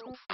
Alright.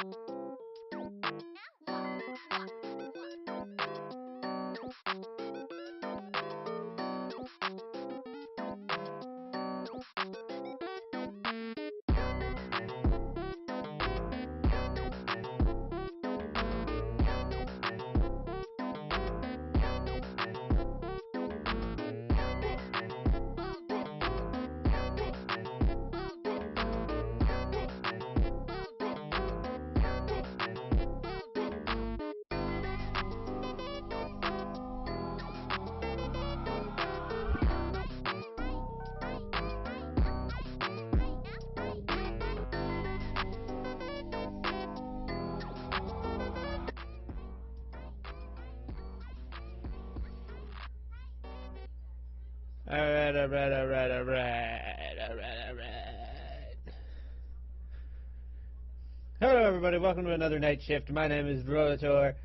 Hello everybody, welcome to another night shift. My name is Rotor.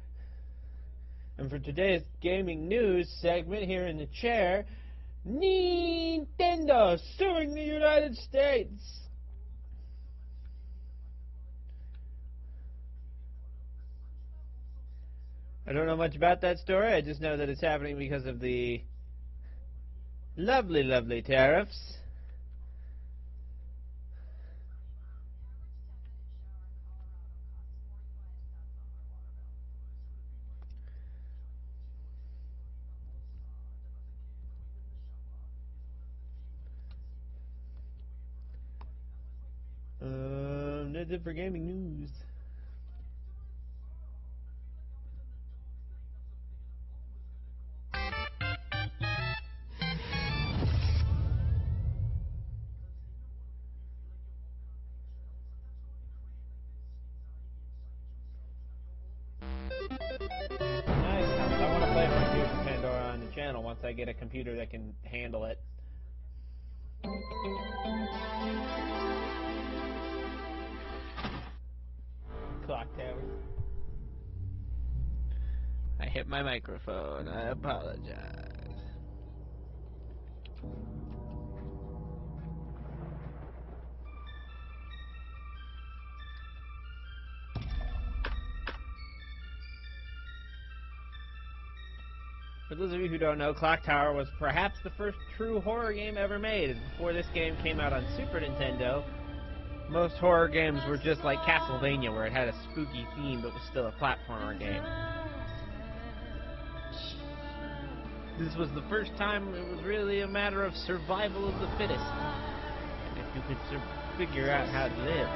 And for today's gaming news segment here in the chair, Nintendo suing the United States. I don't know much about that story, I just know that it's happening because of the lovely tariffs. That's it for gaming news. I want to play my Gears of Pandora on the channel once I get a computer that can handle it. Clock tower. I hit my microphone. I apologize. For those of you who don't know, Clock Tower was perhaps the first true horror game ever made. Before this game came out on Super Nintendo, most horror games were just like Castlevania, where it had a spooky theme but was still a platformer game. This was the first time it was really a matter of survival of the fittest. And if you could figure out how to live.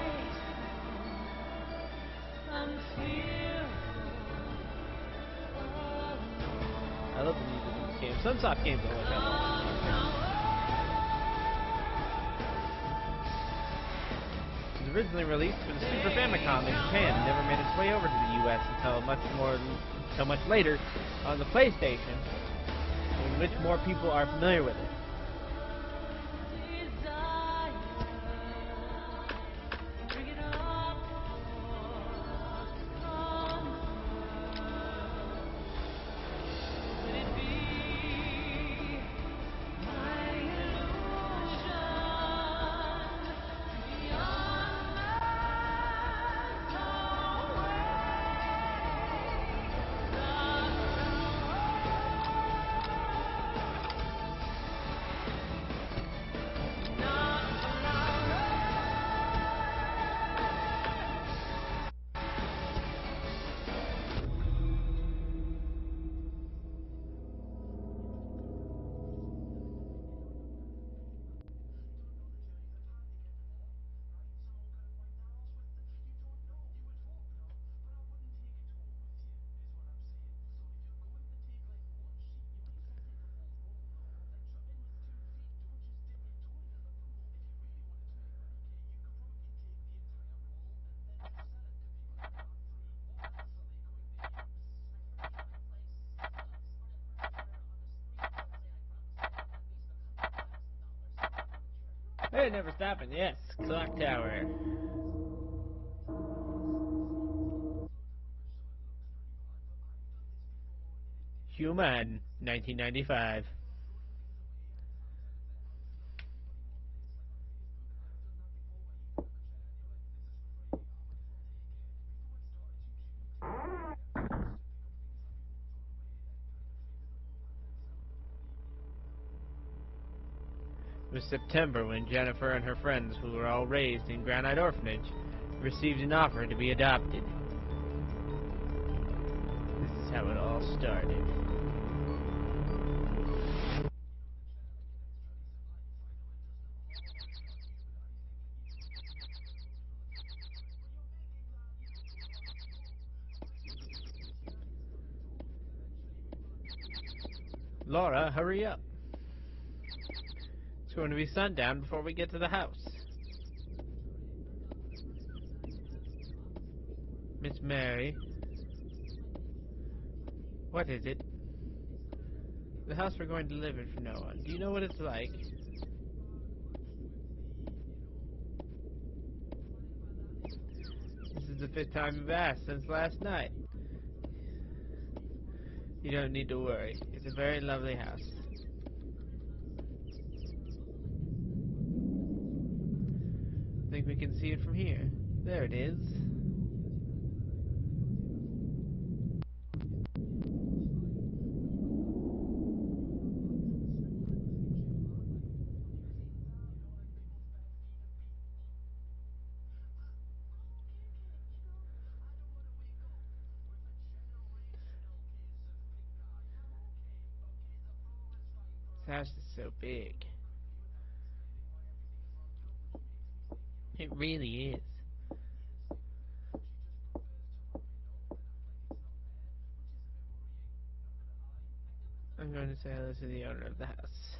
I love the music in this game. Sunsoft games always have all this music. It was originally released for the Super Famicom in Japan and never made its way over to the US until much later on the PlayStation, in which more people are familiar with it. Hey, never stopping. Yes, Clock Tower. Human, 1995. was September when Jennifer and her friends, who were all raised in Granite Orphanage, received an offer to be adopted. This is how it all started. Laura, hurry up. It's going to be sundown before we get to the house. Miss Mary. What is it? The house we're going to live in from now on. Do you know what it's like? This is the 5th time you've asked since last night. You don't need to worry. It's a very lovely house. I think we can see it from here. There it is. This house is so big. It really is. I'm going to say hello to the owner of the house.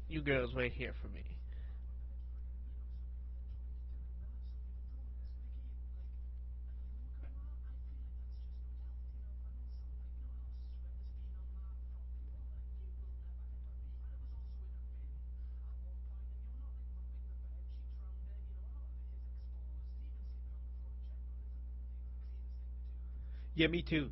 You girls wait here for me. Yeah, me too.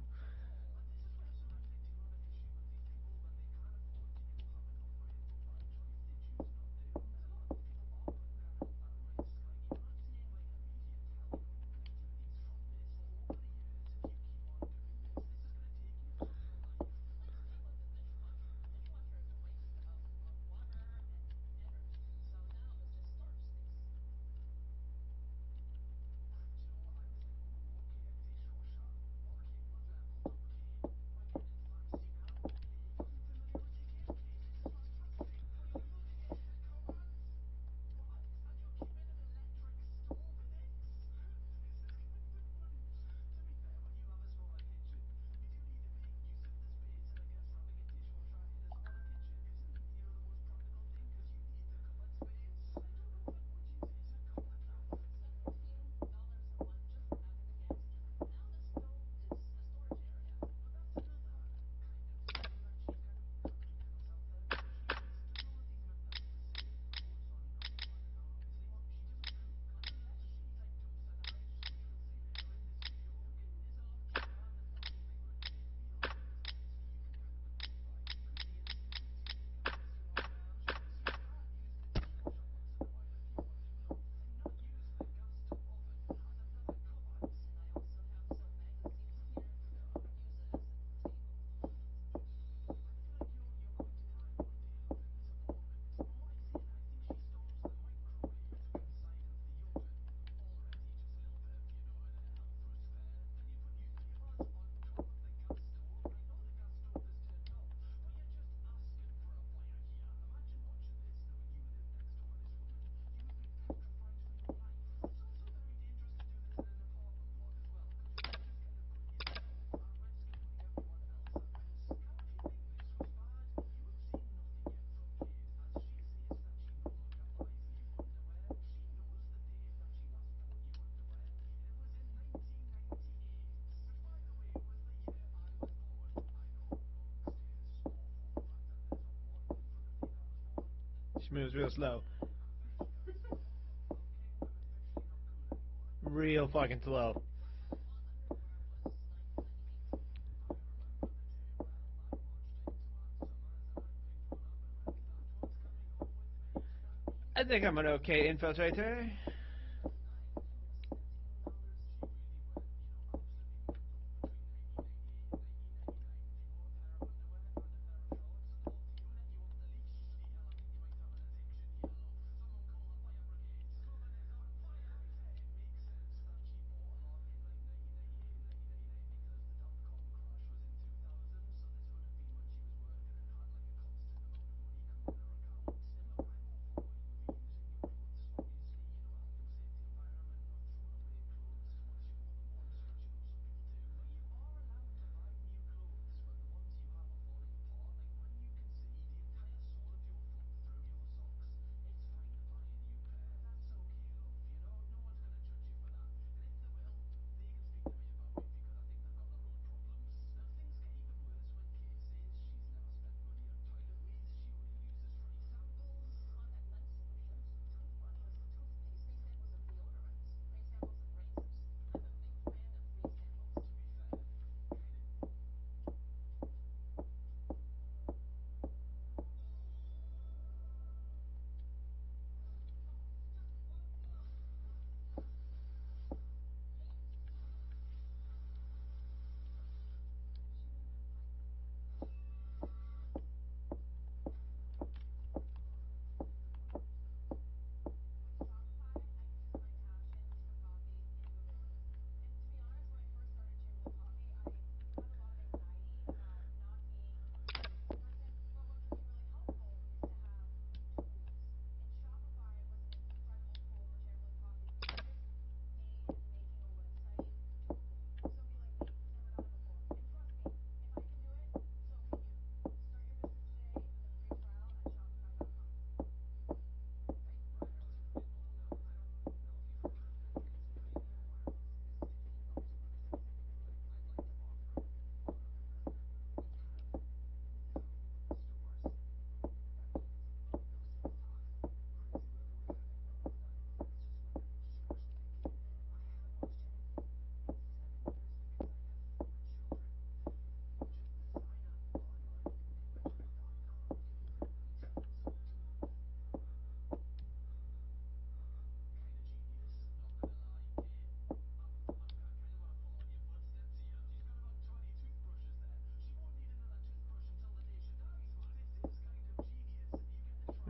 She moves real slow. Real fucking slow. I think I'm an okay infiltrator.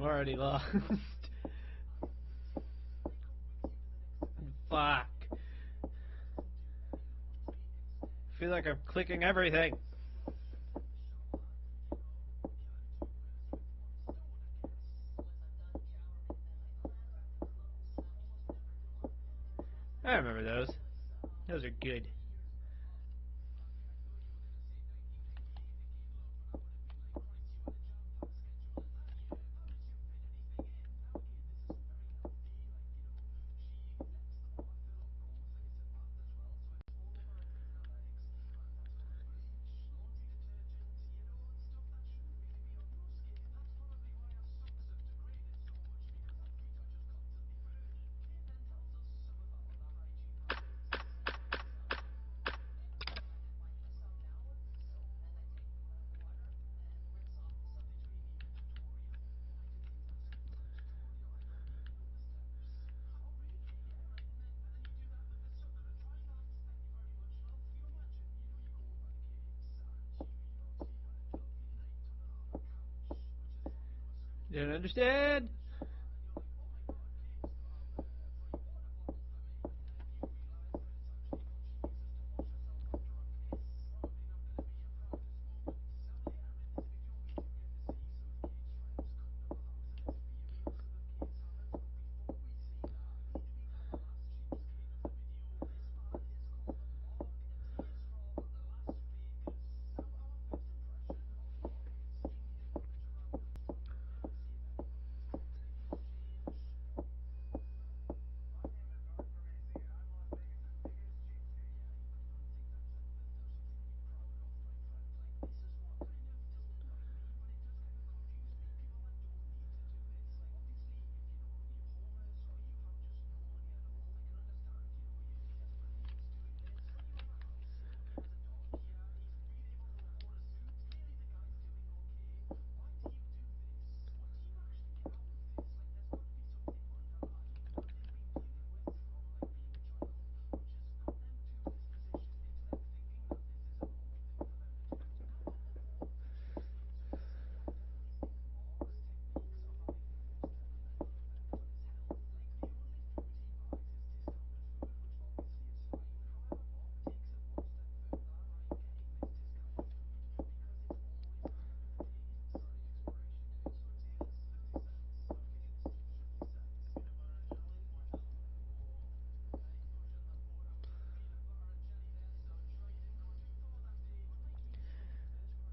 already lost. Fuck. I feel like I'm clicking everything. I remember those. Those are good. Didn't understand.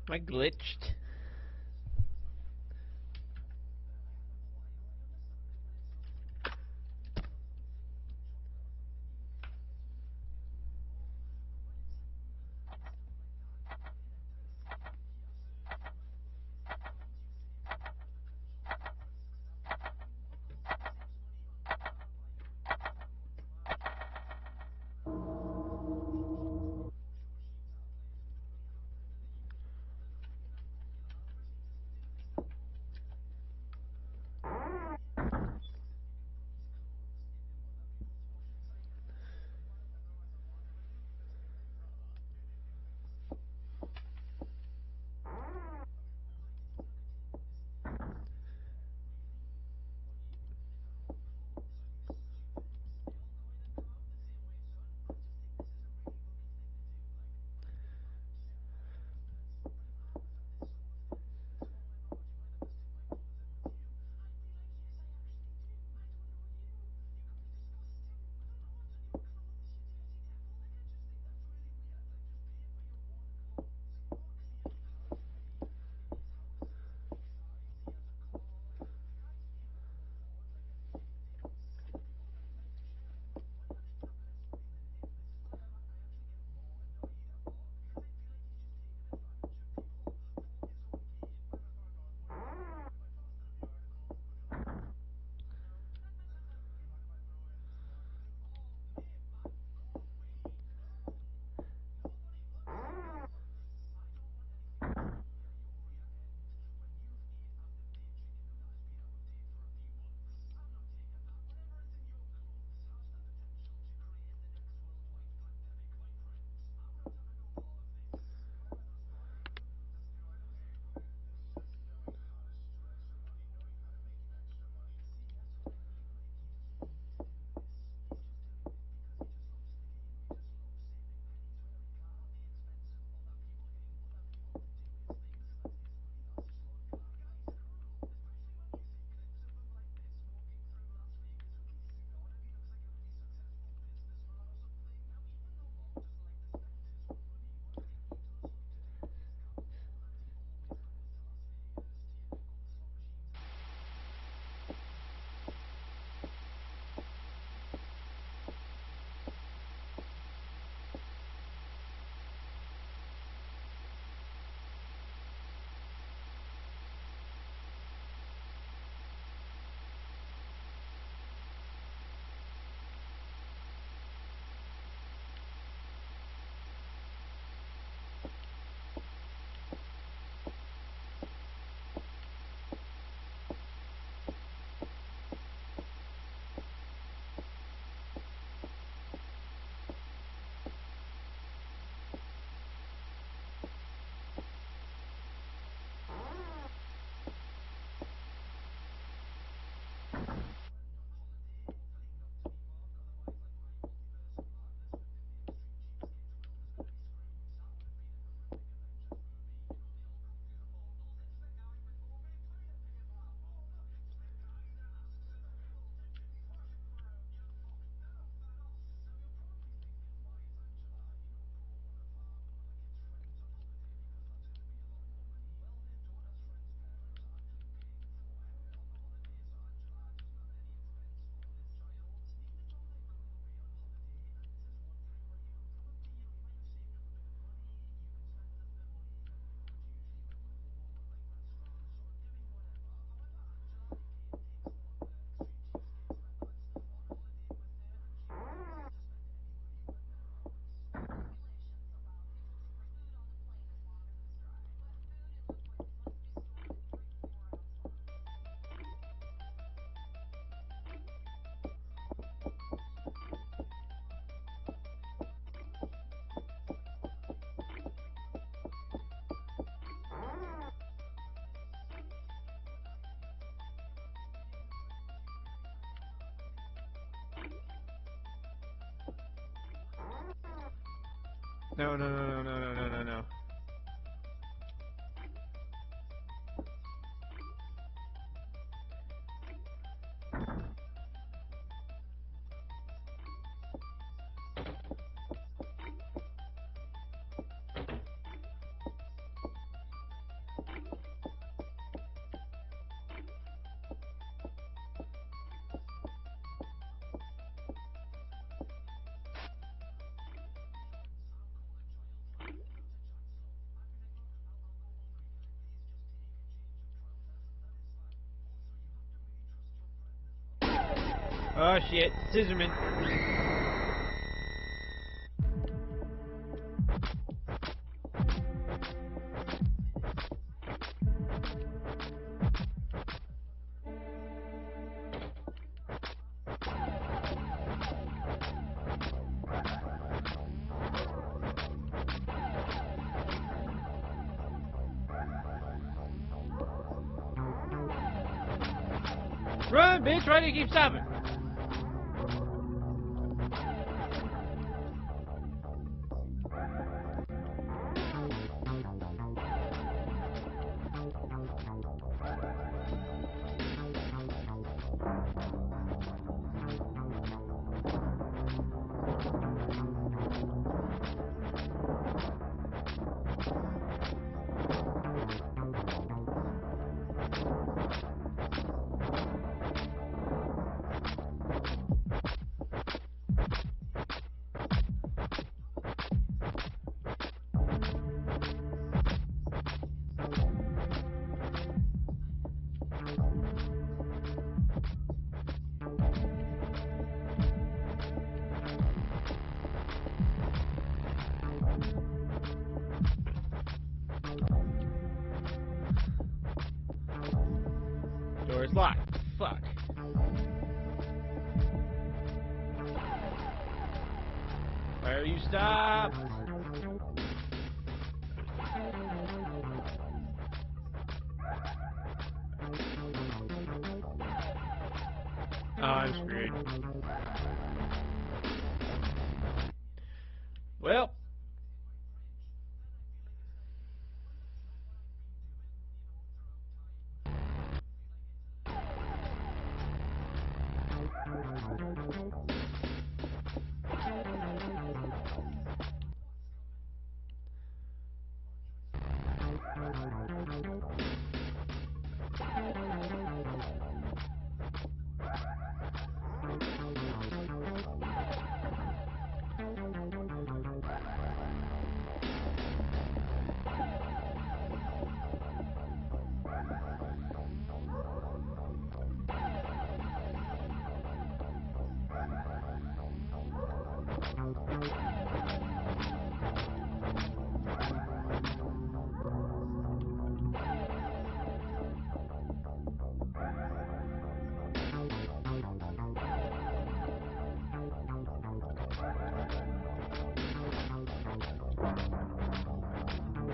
Am I glitched? No, no, no, no, no, no, no, no, no. Oh shit, Scissorman. Run, bitch, why do you keep stopping? Door's locked. Fuck. Why are you stopped? Oh, I'm screwed. Well.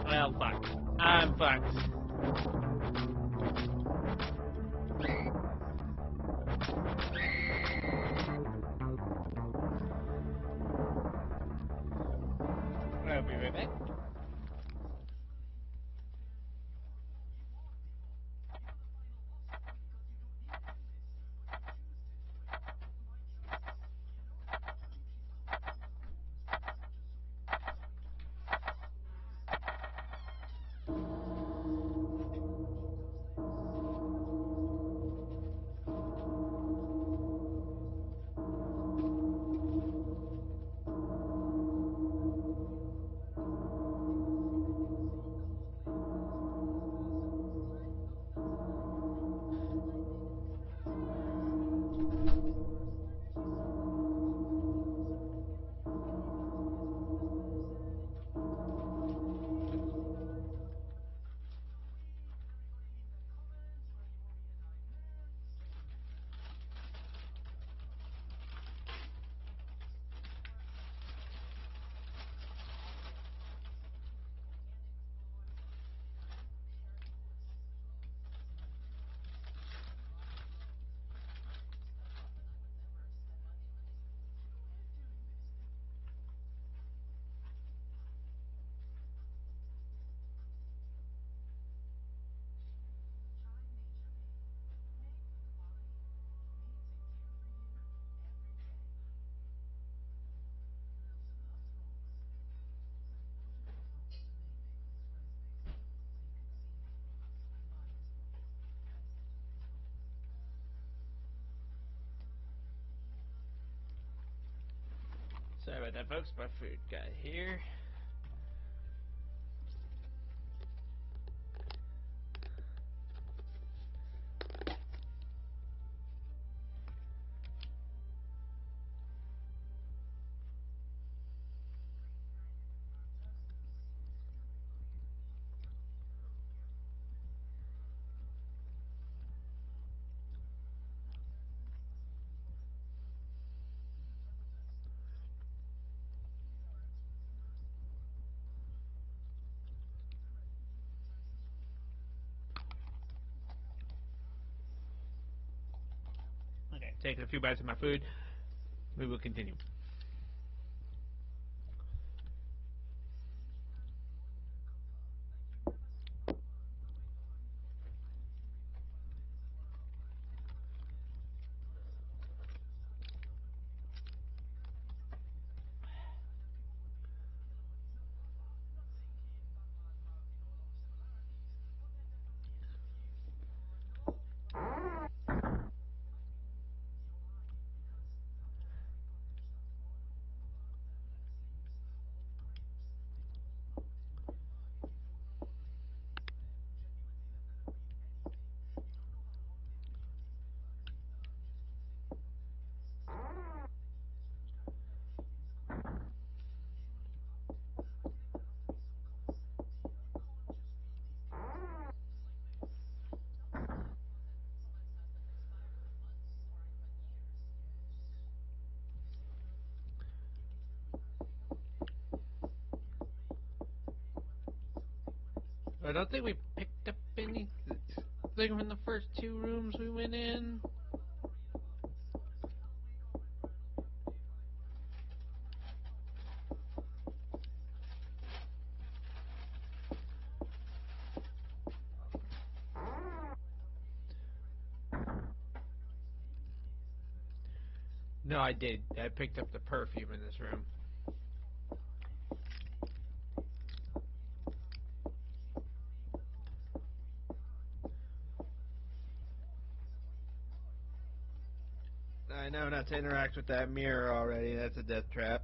Well, fuck. I'm fucked. I'll be right back. about that, folks. My food got here. Okay, taking a few bites of my food. We will continue. I don't think we picked up anything from the first two rooms we went in. No, I did. I picked up the perfume in this room. I know not to interact with that mirror already. That's a death trap.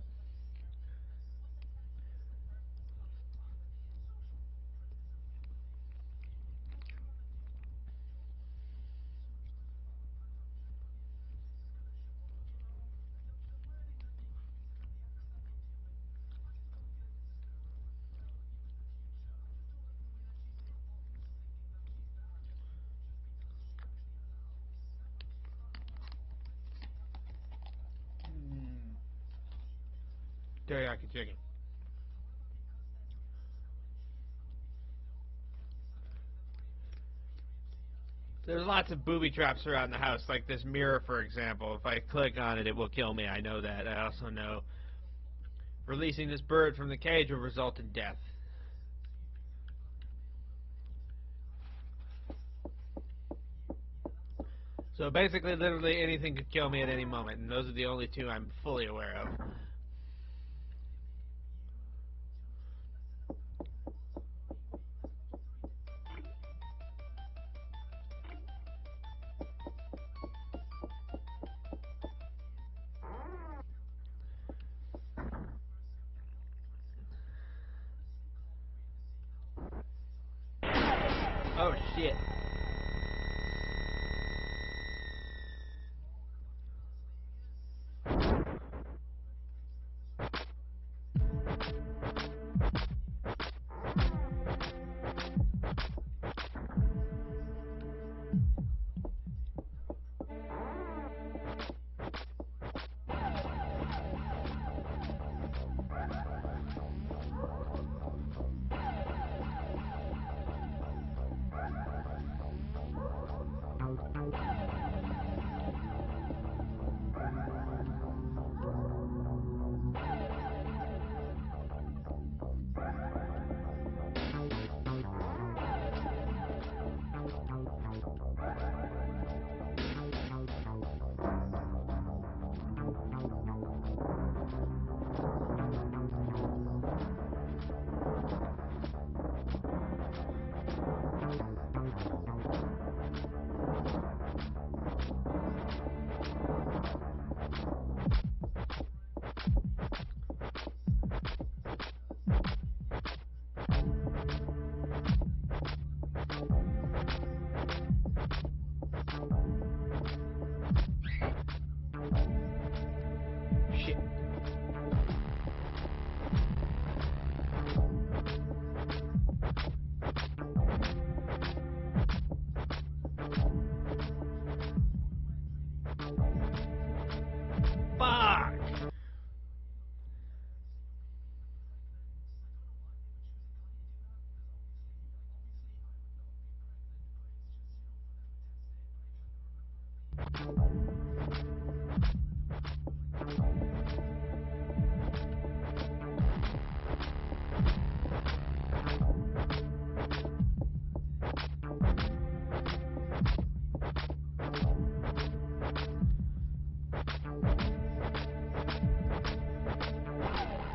Teriyaki chicken. There's lots of booby traps around the house, like this mirror, for example. If I click on it, it will kill me. I know that. I also know releasing this bird from the cage will result in death. So basically, literally anything could kill me at any moment, and those are the only two I'm fully aware of. Oh shit.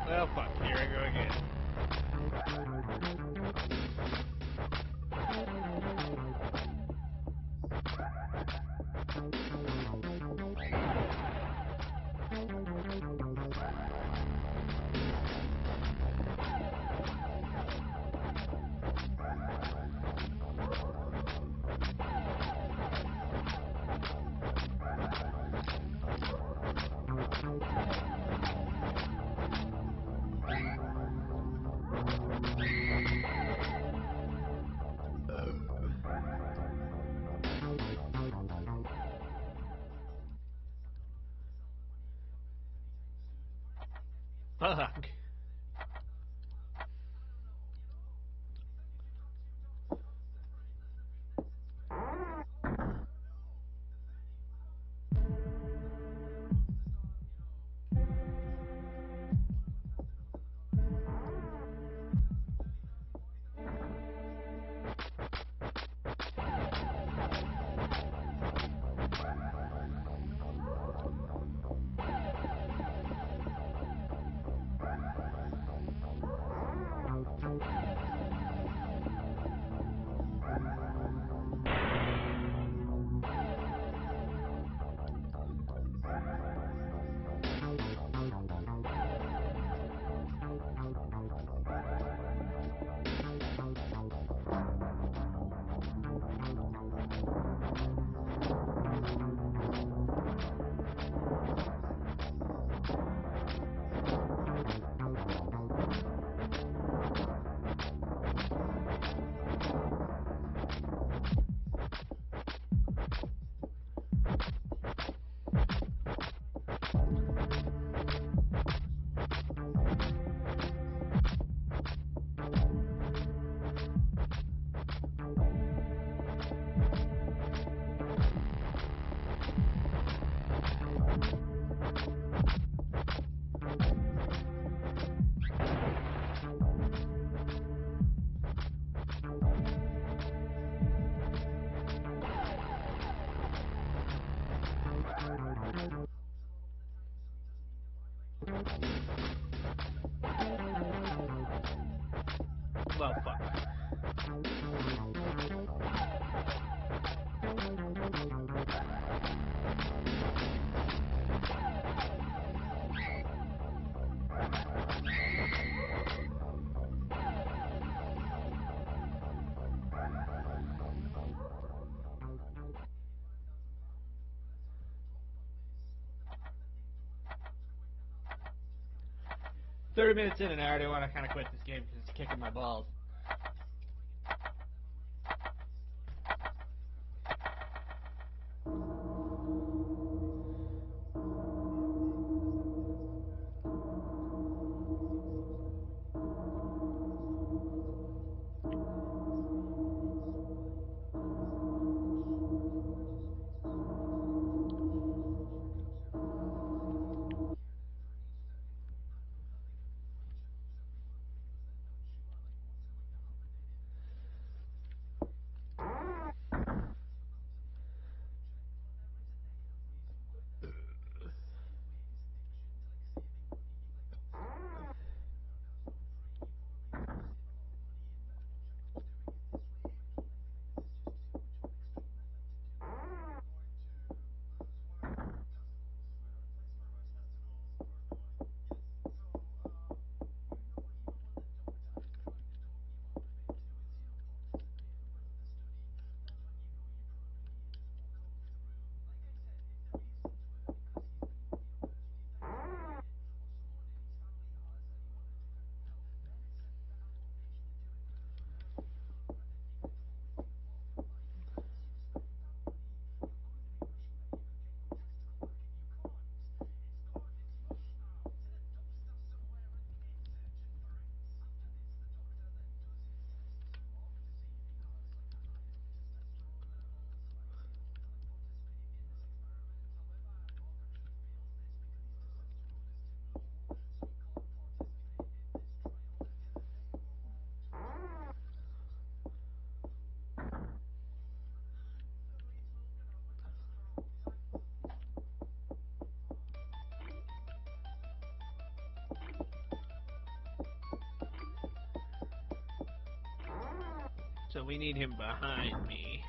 Well, fuck, here I go again. Fuck. Well, fuck. "30 minutes in and I already want to kind of quit this game because it's kicking my balls." So we need him behind me.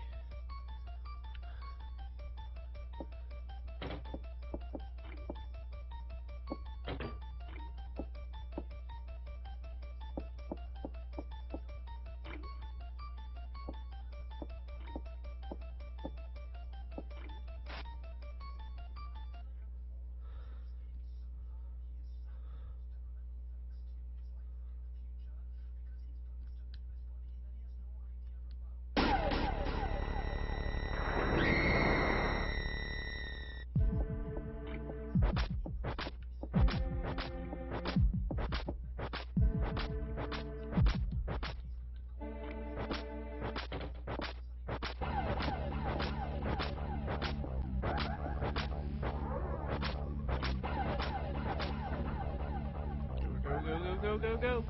Go.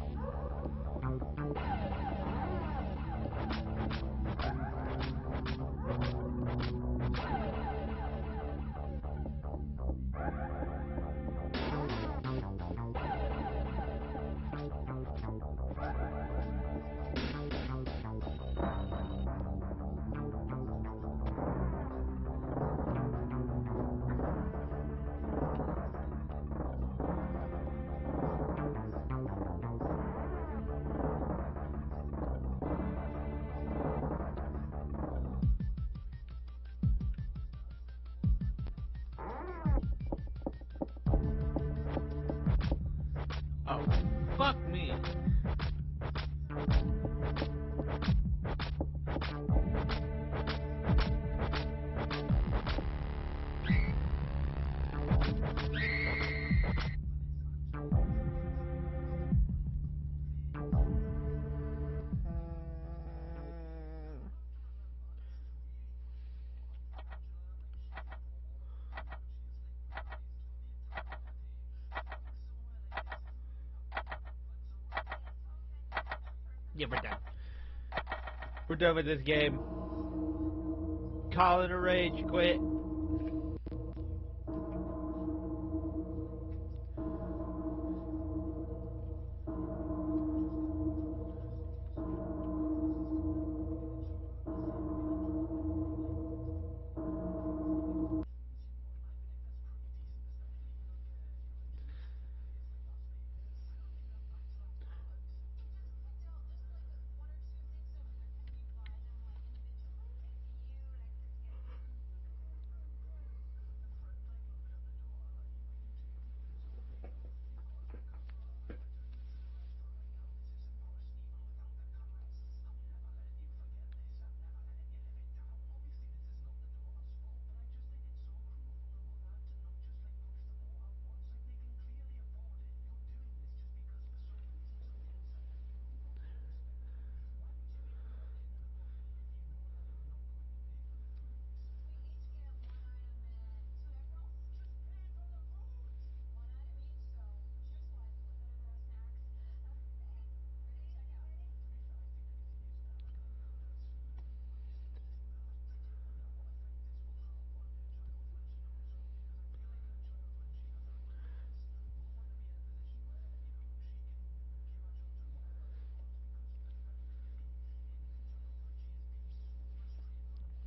Oh, fuck me. Yeah, we're done. We're done with this game. Call it a rage quit.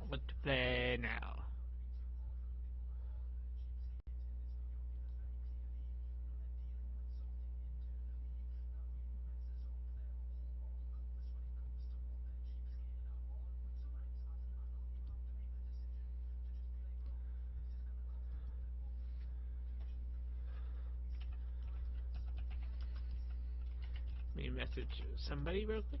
What to play now? Let me message somebody real quick.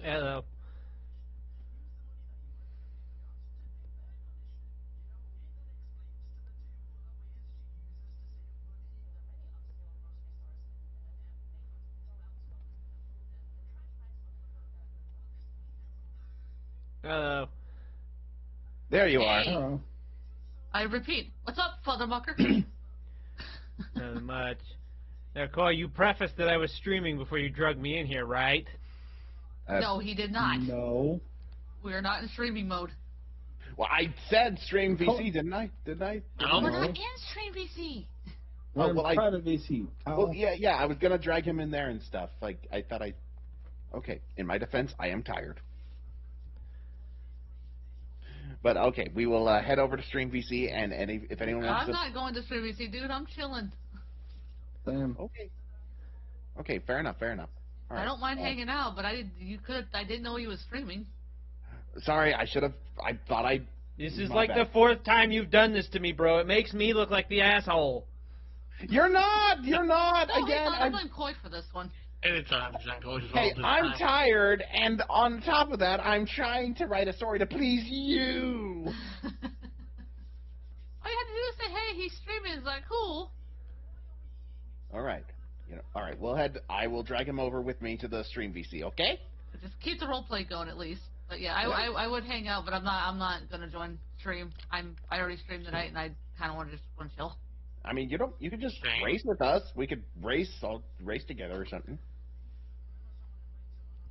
Hello. Hello. There you are. Hello. I repeat, what's up, Fathermucker? Not much. Now, Coy, you prefaced that I was streaming before you drugged me in here, right? No, he did not. No. We are not in streaming mode. Well, I said stream VC, didn't I? Didn't I? No, we're No. not in stream VC. We're well, in private VC. Well, yeah, I was gonna drag him in there and stuff. Like, I thought Okay, in my defense, I am tired. But okay, we will head over to stream VC, and if anyone wants I'm to. not going to stream VC, dude. I'm chilling. Same. Okay. Okay, fair enough. All right. I don't mind hanging out, but I didn't know he was streaming. Sorry, I should have. I thought I. This is My like bad. the 4th time you've done this to me, bro. It makes me look like the asshole. You're not. You're not. No, Again. I blame Coy for this one. Anytime, Jack. Always Hey, all the I'm time. tired, and on top of that, I'm trying to write a story to please you. All you had to do is say, "Hey, he's streaming." It's like, cool. All right. All right. I will drag him over with me to the stream VC. Okay? Just keep the roleplay going at least. But yeah, I would hang out, but I'm not gonna join stream. I already streamed tonight, and I kind of want to chill. I mean, you could just Same. race with us. We could race together or something.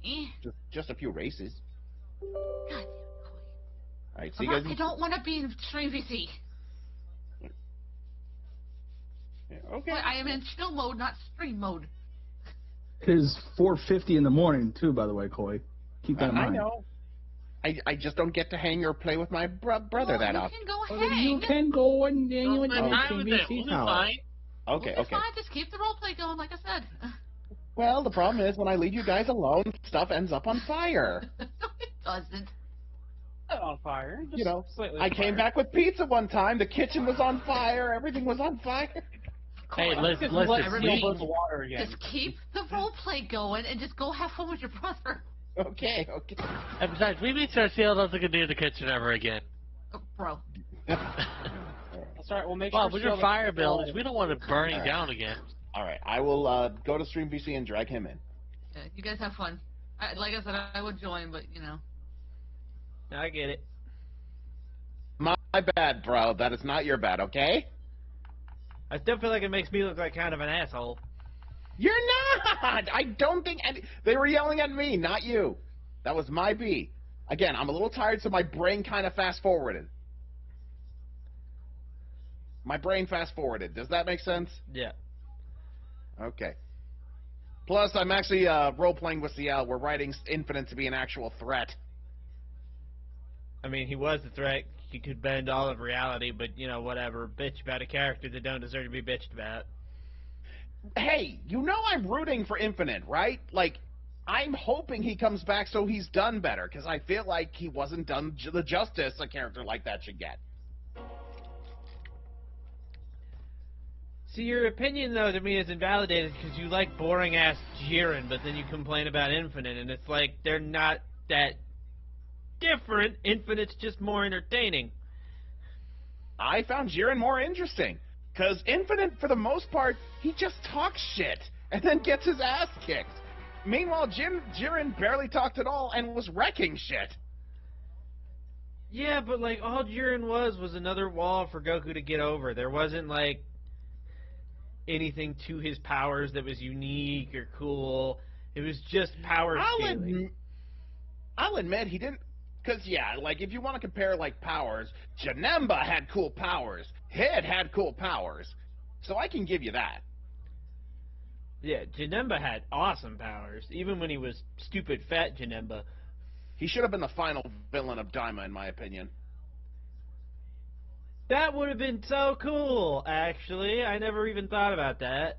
Eh. Just a few races. God damn it, Coy. All right. See you guys. I don't want to be in stream VC. Yeah, okay. Coy, I am in chill mode, not stream mode. It is 4:50 in the morning, too, by the way, Coy. Keep that in I mind. know. I just don't get to hang or play with my brother that you often. can go Oh, hang. you can go and then you Don't spend time can with it. VC We'll be tower. fine. Okay. Well, it's Okay. fine, just keep the roleplay going, like I said. Well, the problem is when I leave you guys alone, stuff ends up on fire. No, it doesn't. Not on fire. Just You know, slightly I on came fire. back with pizza one time. The kitchen was on fire. Everything was on fire. Hey, Just listen, let listen. everybody go to water again. Just keep the roleplay going and just go have fun with your brother. Okay. And besides, we meet Cecile doesn't get near the kitchen ever again. Oh, bro. That's all right. We'll make Bob, sure. with your Sheldon- fire bills, we don't want it burning Alright. down again. All right. I will go to stream VC and drag him in. Yeah, you guys have fun. Like I said, I would join, but you know. I get it. My bad, bro. That is not your bad. Okay. I still feel like it makes me look like kind of an asshole. You're not! I don't think they were yelling at me, not you. That was my B. Again, I'm a little tired, so my brain kind of fast-forwarded. My brain fast-forwarded. Does that make sense? Yeah. Okay. Plus, I'm actually role-playing with CL. We're writing Infinite to be an actual threat. I mean, he was a threat. He could bend all of reality, but, you know, whatever. Bitch about a character that don't deserve to be bitched about. Hey, you know I'm rooting for Infinite, right? Like, I'm hoping he comes back so he's done better, because I feel like he wasn't done the justice a character like that should get. See, your opinion, though, to me is invalidated because you like boring-ass Jiren, but then you complain about Infinite, and it's like they're not that different. Infinite's just more entertaining. I found Jiren more interesting, because Infinite, for the most part, he just talks shit, and then gets his ass kicked. Meanwhile, Jiren barely talked at all and was wrecking shit. Yeah, but, like, all Jiren was another wall for Goku to get over. There wasn't, like, anything to his powers that was unique or cool. It was just power scaling. I'll admit he didn't, because, yeah, like, if you want to compare, like, powers, Janemba had cool powers. Hid had cool powers. So I can give you that. Yeah, Janemba had awesome powers, even when he was stupid fat Janemba. He should have been the final villain of Daima, in my opinion. That would have been so cool, actually. I never even thought about that.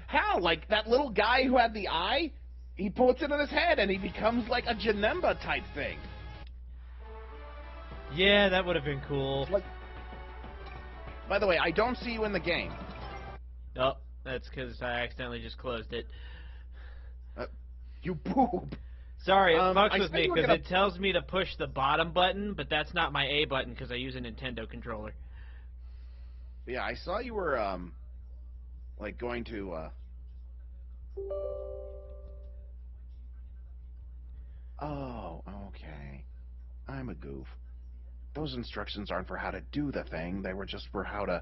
How? Like, that little guy who had the eye? He puts it in his head, and he becomes, like, a Janemba type thing. Yeah, that would have been cool. Like, by the way, I don't see you in the game. Oh, that's because I accidentally just closed it. You poop. Sorry, it I fucks with said me you were because gonna- it tells me to push the bottom button, but that's not my A button because I use a Nintendo controller. Yeah, I saw you were, like, going to, Oh, okay. I'm a goof. Those instructions aren't for how to do the thing. They were just for how to...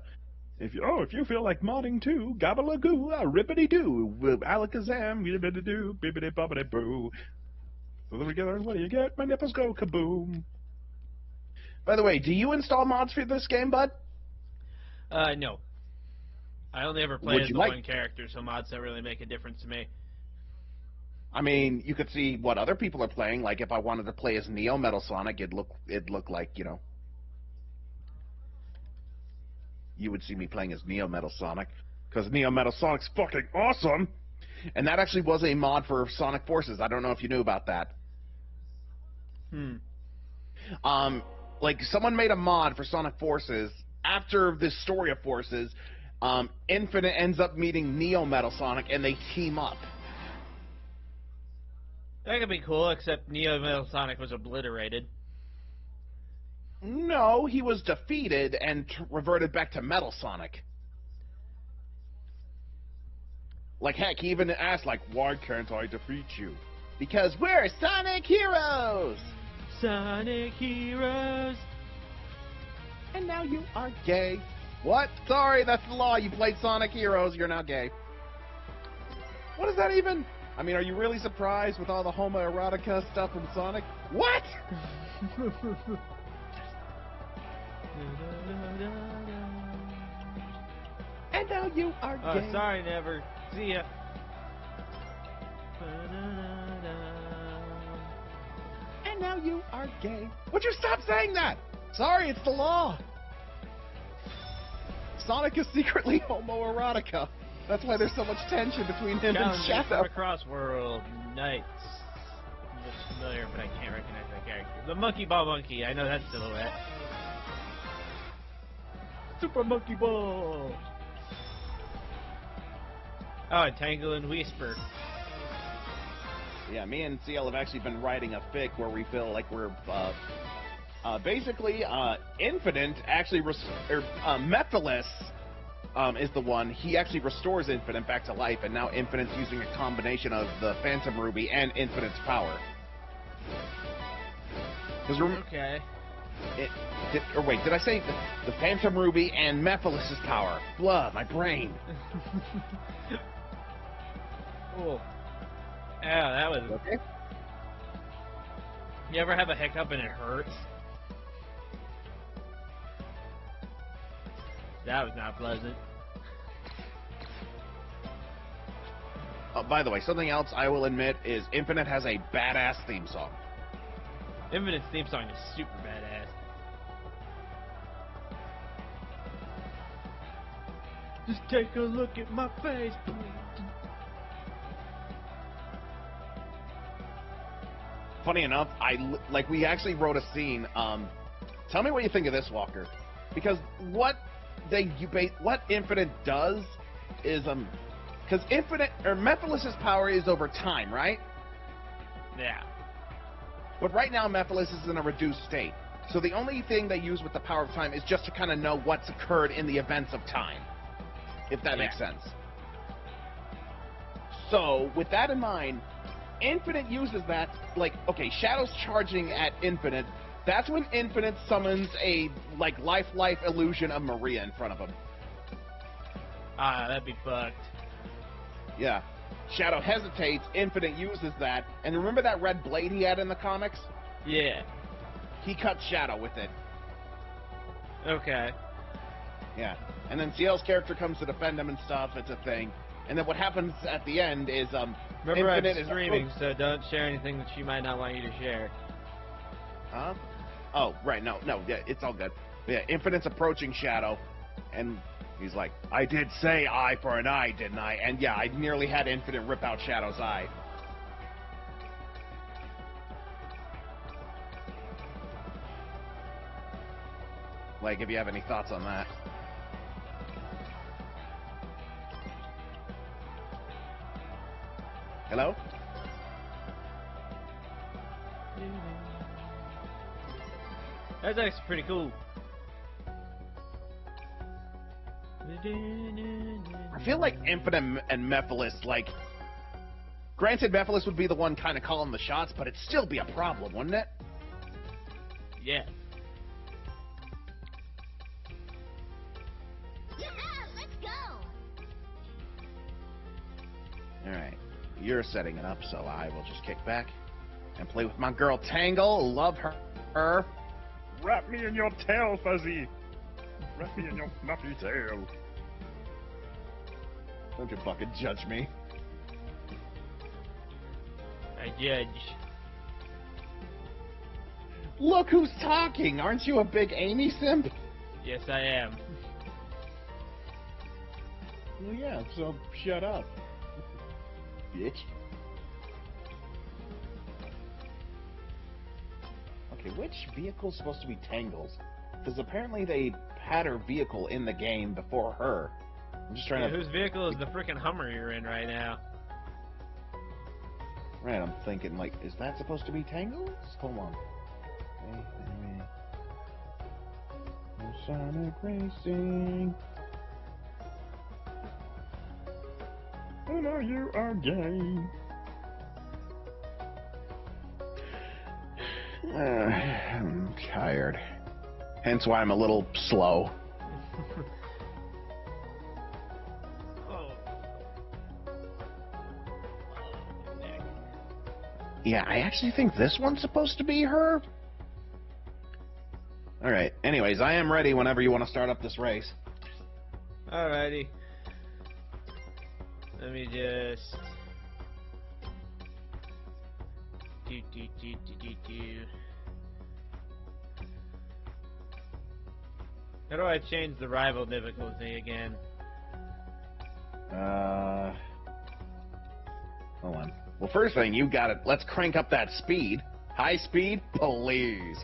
If you feel like modding too, gabba-la-goo, rippity-doo, alakazam, ribbity-doo, bibbity-bobbity-boo. So together, what do you get? My nipples go kaboom. By the way, do you install mods for this game, bud? No. I only ever play Would as you the like- one character, so mods don't really make a difference to me. I mean, you could see what other people are playing. Like, if I wanted to play as Neo Metal Sonic, it'd look like, you know... You would see me playing as Neo Metal Sonic, because Neo Metal Sonic's fucking awesome! And that actually was a mod for Sonic Forces. I don't know if you knew about that. Like, someone made a mod for Sonic Forces. After the story of Forces, Infinite ends up meeting Neo Metal Sonic, and they team up. That could be cool, except Neo Metal Sonic was obliterated. No, he was defeated and reverted back to Metal Sonic. Like, heck, he even asked, like, why can't I defeat you? Because we're Sonic Heroes! Sonic Heroes! And now you are gay. What? Sorry, that's the law. You played Sonic Heroes, you're now gay. What is that even? I mean, are you really surprised with all the homoerotica stuff in Sonic? What? And now you are Oh, gay. sorry, never. See ya. And now you are gay. Would you stop saying that? Sorry, it's the law. Sonic is secretly homoerotica. That's why there's so much tension between him and Challenge Shadow. across world nights. Looks familiar, but I can't recognize that character. The Monkey Ball Monkey. I know that silhouette. Super Monkey Ball. Oh, and Tangle and Whisper. Yeah, me and CL have actually been writing a fic where we feel like we're basically Infinite actually Mephiles is the one. He actually restores Infinite back to life, and now Infinite's using a combination of the Phantom Ruby and Infinite's power. Okay. Did I say the Phantom Ruby and Mephiles' power? Blah, my brain. Cool. Yeah, that was... Okay. You ever have a hiccup and it hurts? That was not pleasant. By the way, something else I will admit is Infinite has a badass theme song. Infinite's theme song is super badass. Just take a look at my face. Funny enough, we actually wrote a scene. Tell me what you think of this, Walker, because what Infinite does is because Infinite or Mephiles' power is over time, right? Yeah. But right now, Mephiles is in a reduced state. So the only thing they use with the power of time is just to kind of know what's occurred in the events of time, if that makes sense. So with that in mind, Infinite uses that, like, okay, Shadow's charging at Infinite. That's when Infinite summons a, like, life illusion of Maria in front of him. Ah, that'd be fucked. Yeah. Shadow hesitates, Infinite uses that, and remember that red blade he had in the comics? Yeah. He cuts Shadow with it. Okay. Yeah. And then CL's character comes to defend him and stuff, it's a thing. And then what happens at the end is, Remember, Infinite I'm is streaming, so don't share anything that she might not want you to share. Huh? Oh, right, no, yeah, it's all good. Yeah, Infinite's approaching Shadow, and he's like, I did say eye for an eye, didn't I? And yeah, I nearly had Infinite rip out Shadow's eye. Like, if you have any thoughts on that. Hello? That's actually pretty cool. I feel like Infinite and Mephiles, like, granted, Mephiles would be the one kind of calling the shots, but it'd still be a problem, wouldn't it? Yeah. Let's go. Alright, you're setting it up, so I will just kick back and play with my girl Tangle. Love her. Wrap me in your tail, Fuzzy. Wrap me in your fluffy tail. Don't you fucking judge me. I judge. Look who's talking! Aren't you a big Amy simp? Yes, I am. Well, yeah, so shut up. Bitch. Okay, which vehicle's supposed to be Tangle's? Because apparently they had her vehicle in the game before her. I'm just trying Yeah, to... whose vehicle is the freaking Hummer you're in right now? Right, I'm thinking, like, is that supposed to be Tangle's? Hold on. Sonic Racing. I know you are gay. I'm tired. Hence why I'm a little slow. Yeah, I actually think this one's supposed to be her. Alright, anyways, I am ready whenever you want to start up this race. Alrighty. Let me just... How do I change the rival difficulty again? Hold on. Well, first thing, you got it. Let's crank up that speed. High speed, please.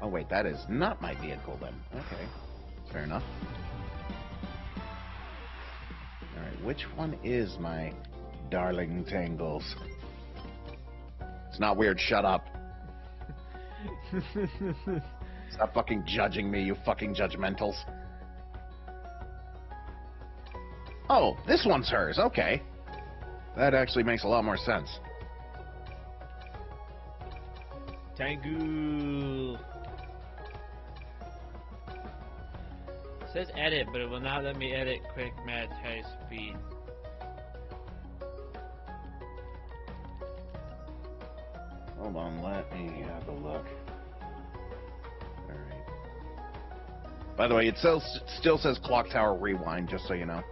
Oh, wait, that is not my vehicle, then. Okay. Fair enough. Alright, which one is my darling Tangles? It's not weird, shut up. Stop fucking judging me, you fucking judgmentals. Oh, this one's hers, okay. That actually makes a lot more sense. Tangu. It says edit, but it will not let me edit quick match high speed. Hold on, let me have a look. Alright. By the way, it still says Clock Tower Rewind, just so you know.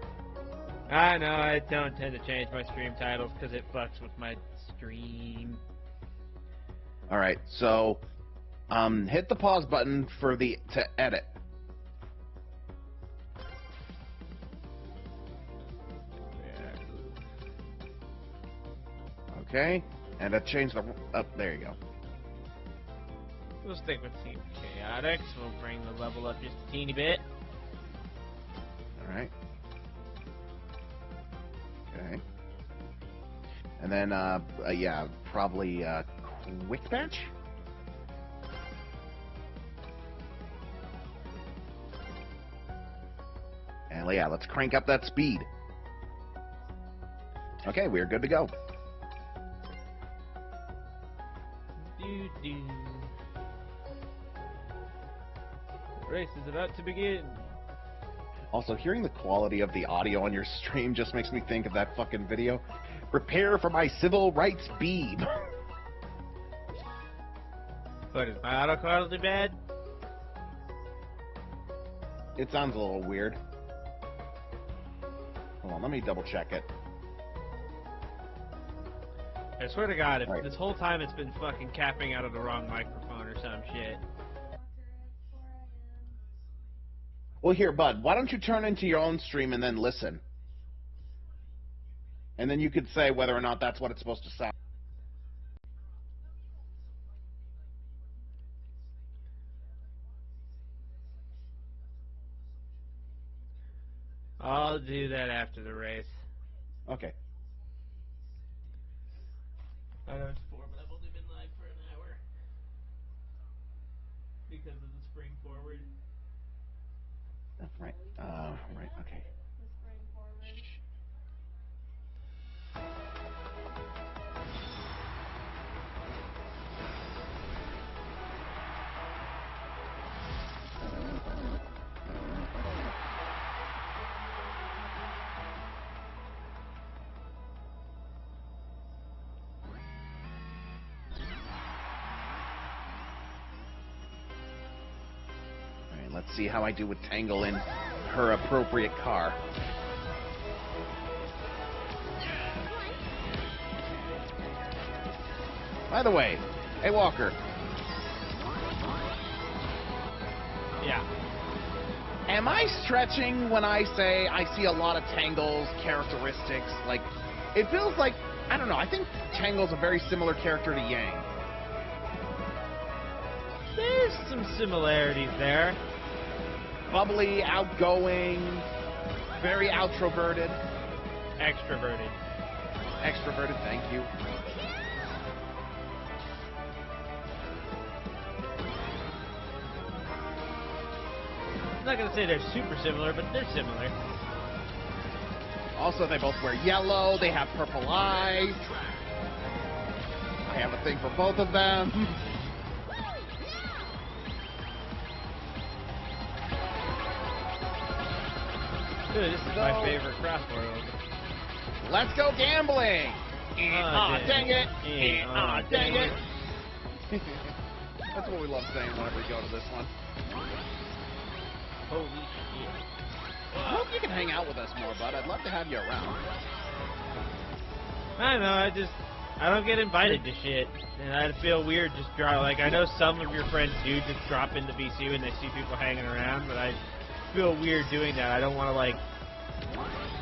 I know, I don't tend to change my stream titles because it fucks with my stream. Alright, so hit the pause button for to edit. Okay, and I changed the... there you go. We'll stick with Team Chaotix. We'll bring the level up just a teeny bit. Alright. Okay. And then, yeah, probably quick match? And yeah, let's crank up that speed. Okay, we're good to go. The race is about to begin. Also, hearing the quality of the audio on your stream just makes me think of that fucking video. Prepare for my civil rights beam. What, is my auto quality bad? It sounds a little weird. Hold on, let me double check it. I swear to God, if Right. this whole time it's been fucking capping out of the wrong microphone or some shit. Well, here, bud, why don't you turn into your own stream and then listen? And then you could say whether or not that's what it's supposed to sound. I'll do that after the race. Okay. I know it's 4, but I've only been live for an hour. Because of the spring forward. Right. Right. Okay. Let's see how I do with Tangle in her appropriate car. By the way, hey Walker. Yeah. Am I stretching when I say I see a lot of Tangle's characteristics? Like, it feels like, I don't know, I think Tangle's a very similar character to Yang. There's some similarities there. Bubbly, outgoing, very outroverted. Extroverted. Extroverted, thank you. I'm not going to say they're super similar, but they're similar. Also, they both wear yellow, they have purple eyes. I have a thing for both of them. Dude, this is my favorite crossword. Let's go gambling! Dang it! Dang it! That's what we love saying whenever we go to this one. Holy shit. I hope you can hang out with us more, bud. I'd love to have you around. I know, I don't get invited to shit. And I feel weird just like, I know some of your friends do just drop into BC when they see people hanging around, but I feel weird doing that. I don't want to, like,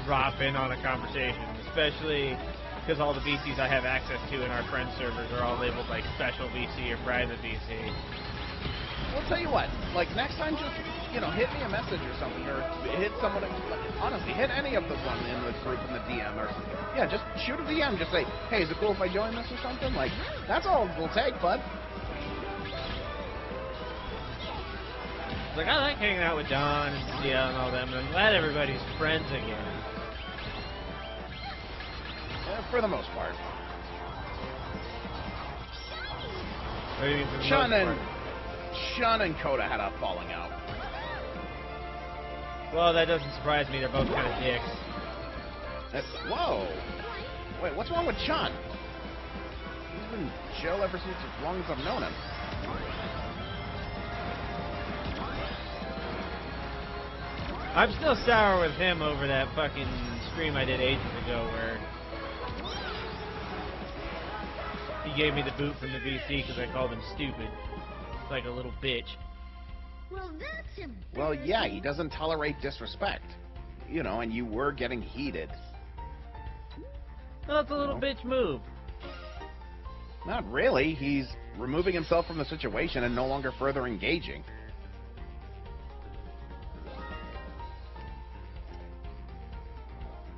drop in on a conversation, especially because all the VCs I have access to in our friend servers are all labeled, like, special VC or private VC. Well, tell you what, like, next time just, you know, hit me a message or something, or hit someone, honestly, hit any of the one in the group in the DM or something. Yeah, just shoot a DM, just say, hey, is it cool if I join this or something? Like, that's all it'll take, bud. Like, I like hanging out with Don and CL and all them, and I'm glad everybody's friends again. For the most part. What do you mean for the Shun most part? Shun and Coda had a falling out. Well, that doesn't surprise me. They're both kind of dicks. Whoa. Wait, what's wrong with Shun? He's been chill ever since as long as I've known him. I'm still sour with him over that fucking stream I did ages ago where he gave me the boot from the VC because I called him stupid. It's like a little bitch. Well, that's embarrassing. Well, yeah, he doesn't tolerate disrespect. You know, and you were getting heated. Well, it's a little bitch move. Not really. He's removing himself from the situation and no longer further engaging.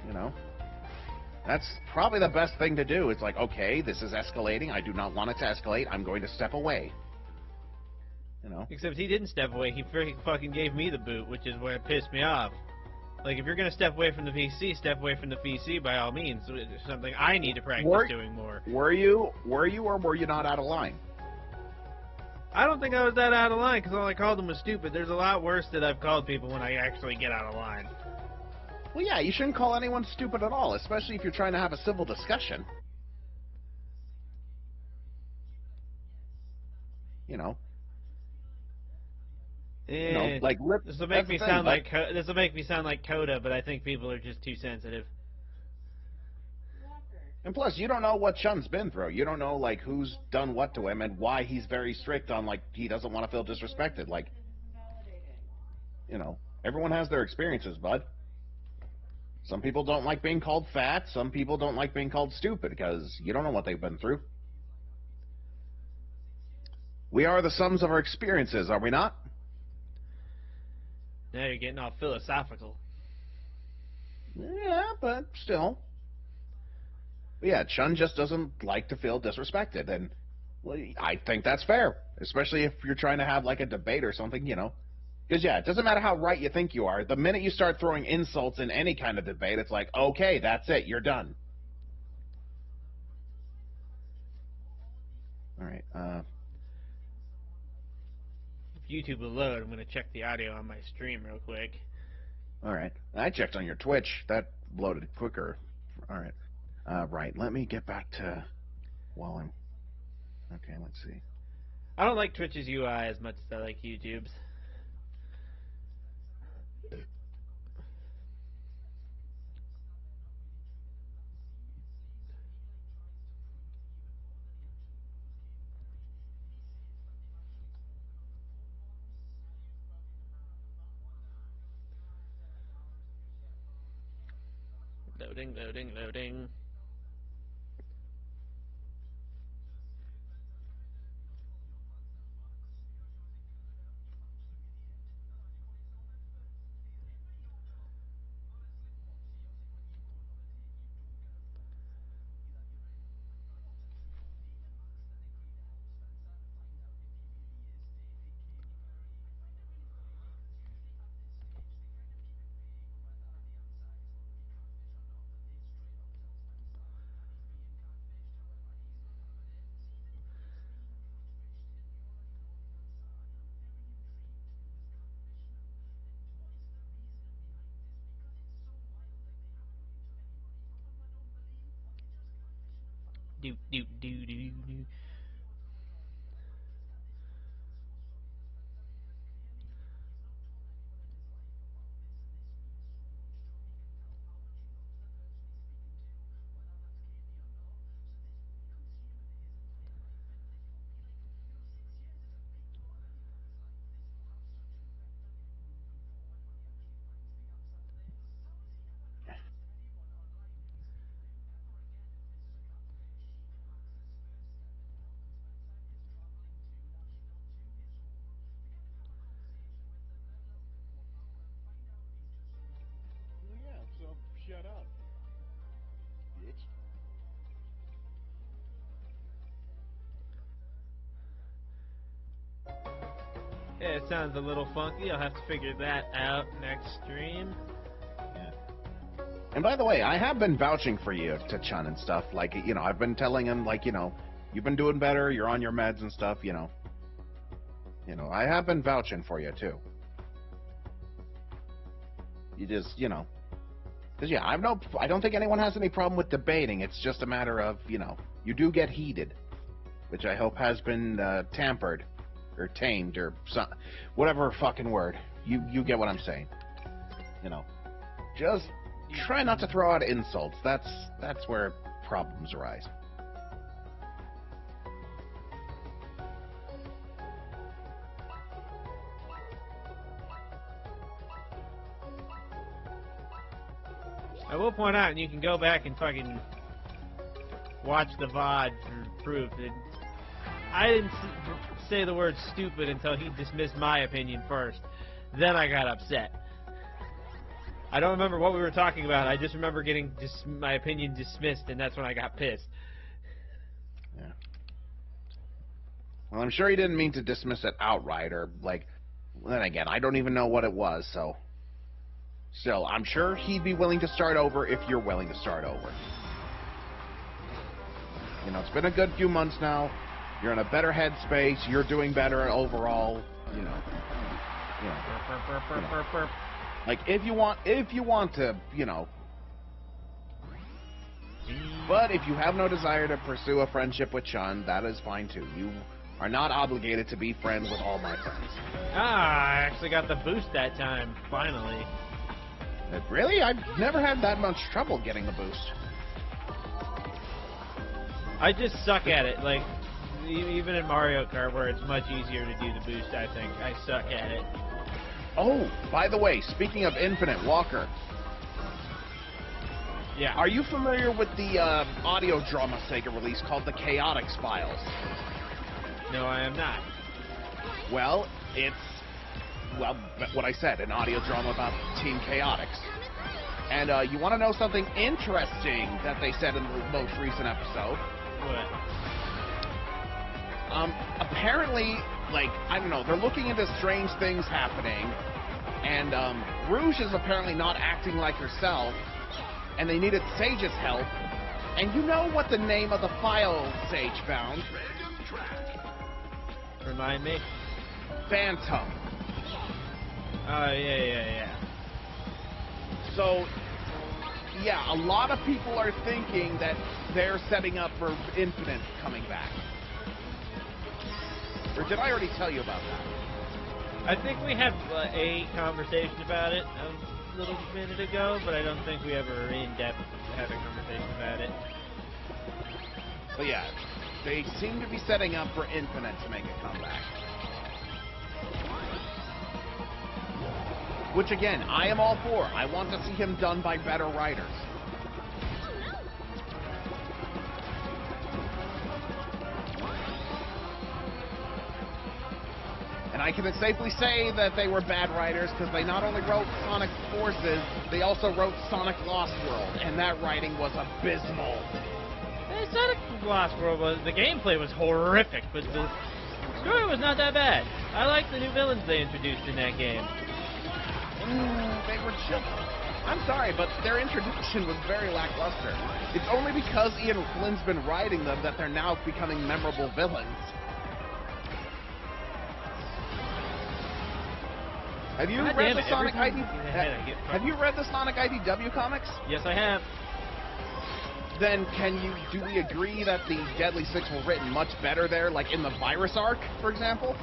You know? That's probably the best thing to do. It's like, okay, this is escalating. I do not want it to escalate. I'm going to step away. You know? Except he didn't step away. He fucking gave me the boot, which is where it pissed me off. Like, if you're going to step away from the VC, step away from the VC by all means. It's something I need to practice doing more. Were you or were you not out of line? I don't think I was that out of line because all I called him was stupid. There's a lot worse that I've called people when I actually get out of line. Well, yeah, you shouldn't call anyone stupid at all, especially if you're trying to have a civil discussion. You know. You know, like this will make me sound like this will make me sound like Coda, but I think people are just too sensitive. And plus, you don't know what Shun's been through. You don't know like who's done what to him and why he's very strict on like he doesn't want to feel disrespected. Like, you know, everyone has their experiences, bud. Some people don't like being called fat. Some people don't like being called stupid because you don't know what they've been through. We are the sums of our experiences, are we not? Now you're getting all philosophical. Yeah, but still. But yeah, Chun just doesn't like to feel disrespected, and well, I think that's fair, especially if you're trying to have like a debate or something, you know. Because yeah, it doesn't matter how right you think you are. The minute you start throwing insults in any kind of debate, it's like, okay, that's it, you're done. All right. If YouTube will load, I'm going to check the audio on my stream real quick. All right. I checked on your Twitch. That loaded quicker. All right. Right. Let me get back to while I'm. Okay. Let's see. I don't like Twitch's UI as much as I like YouTube's. Loading, loading, loading. Do, do, do, do, do. Yeah, so shut up, bitch. Yeah, it sounds a little funky. I'll have to figure that out next stream. Yeah. And by the way, I have been vouching for you to Chun and stuff. Like, you know, I've been telling him, like, you know, you've been doing better. You're on your meds and stuff. You know. I have been vouching for you too. You just, you know. Because, yeah, I don't think anyone has any problem with debating. It's just a matter of, you know, you do get heated, which I hope has been tampered or tamed or some, whatever fucking word. You get what I'm saying. You know, just try not to throw out insults. That's where problems arise. I will point out, and you can go back and fucking watch the VOD for proof that I didn't say the word stupid until he dismissed my opinion first. Then I got upset. I don't remember what we were talking about. I just remember getting my opinion dismissed, and that's when I got pissed. Yeah. Well, I'm sure he didn't mean to dismiss it outright, or like. Then again, I don't even know what it was, so. Still, I'm sure he'd be willing to start over if you're willing to start over. You know, it's been a good few months now. You're in a better headspace. You're doing better overall. You know. Like if you want to, you know. But if you have no desire to pursue a friendship with Chun, that is fine too. You are not obligated to be friends with all my friends. Ah, I actually got the boost that time, finally. Really? I've never had that much trouble getting the boost. I just suck at it. Like, even in Mario Kart, where it's much easier to do the boost, I think. I suck at it. Oh, by the way, speaking of Infinite, Walker. Yeah. Are you familiar with the audio drama Sega release called The Chaotix Files? No, I am not. Well, it's... Well, what I said, an audio drama about Team Chaotix. And you want to know something interesting that they said in the most recent episode? What? Apparently, like, I don't know, they're looking into strange things happening, and Rouge is apparently not acting like herself, and they needed Sage's help. And you know what the name of the file Sage found? Remind me? Phantom. Oh, yeah. So, yeah, a lot of people are thinking that they're setting up for Infinite coming back. Or did I already tell you about that? I think we had a conversation about it a little minute ago, but I don't think we ever in-depth had a conversation about it. But yeah, they seem to be setting up for Infinite to make a comeback. Which again, I am all for. I want to see him done by better writers. And I can safely say that they were bad writers because they not only wrote Sonic Forces, they also wrote Sonic Lost World, and that writing was abysmal. Sonic Lost World the gameplay was horrific, but the story was not that bad. I like the new villains they introduced in that game. They were just... I'm sorry, but their introduction was very lackluster. It's only because Ian Flynn's been writing them that they're now becoming memorable villains. Have you read the Sonic Have you read the Sonic IDW comics? Yes, I have. Then do we agree that the Deadly Six were written much better there, like in the Virus arc, for example?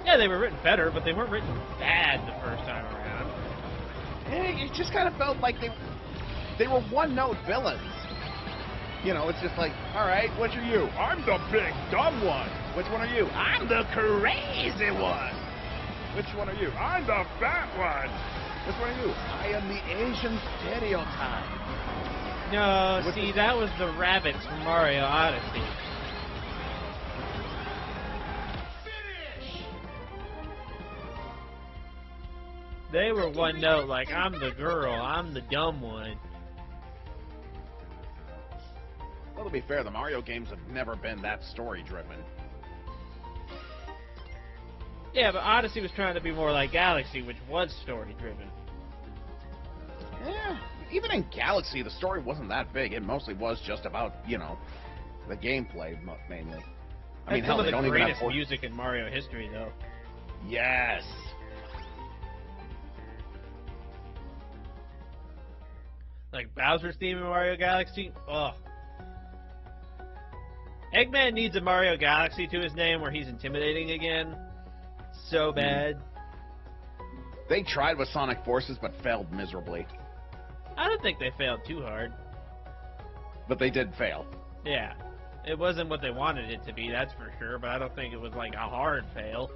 Yeah, they were written better, but they weren't written bad the first time around. Yeah, it just kind of felt like they were one-note villains. You know, it's just like, all right, which are you? I'm the big dumb one. Which one are you? I'm the crazy one. Which one are you? I'm the fat one. Which one are you? I am the Asian stereotype. No, see, that was the rabbits from Mario Odyssey. They were one note, like, I'm the girl, I'm the dumb one. Well, to be fair, the Mario games have never been that story-driven. Yeah, but Odyssey was trying to be more like Galaxy, which was story-driven. Yeah, even in Galaxy, the story wasn't that big. It mostly was just about, you know, the gameplay, mainly. I mean, some of they the don't greatest even have music in Mario history, though. Yes. Like Bowser's theme in Mario Galaxy? Ugh. Eggman needs a Mario Galaxy to his name where he's intimidating again. So bad. They tried with Sonic Forces, but failed miserably. I don't think they failed too hard. But they did fail. Yeah. It wasn't what they wanted it to be, that's for sure, but I don't think it was like a hard fail.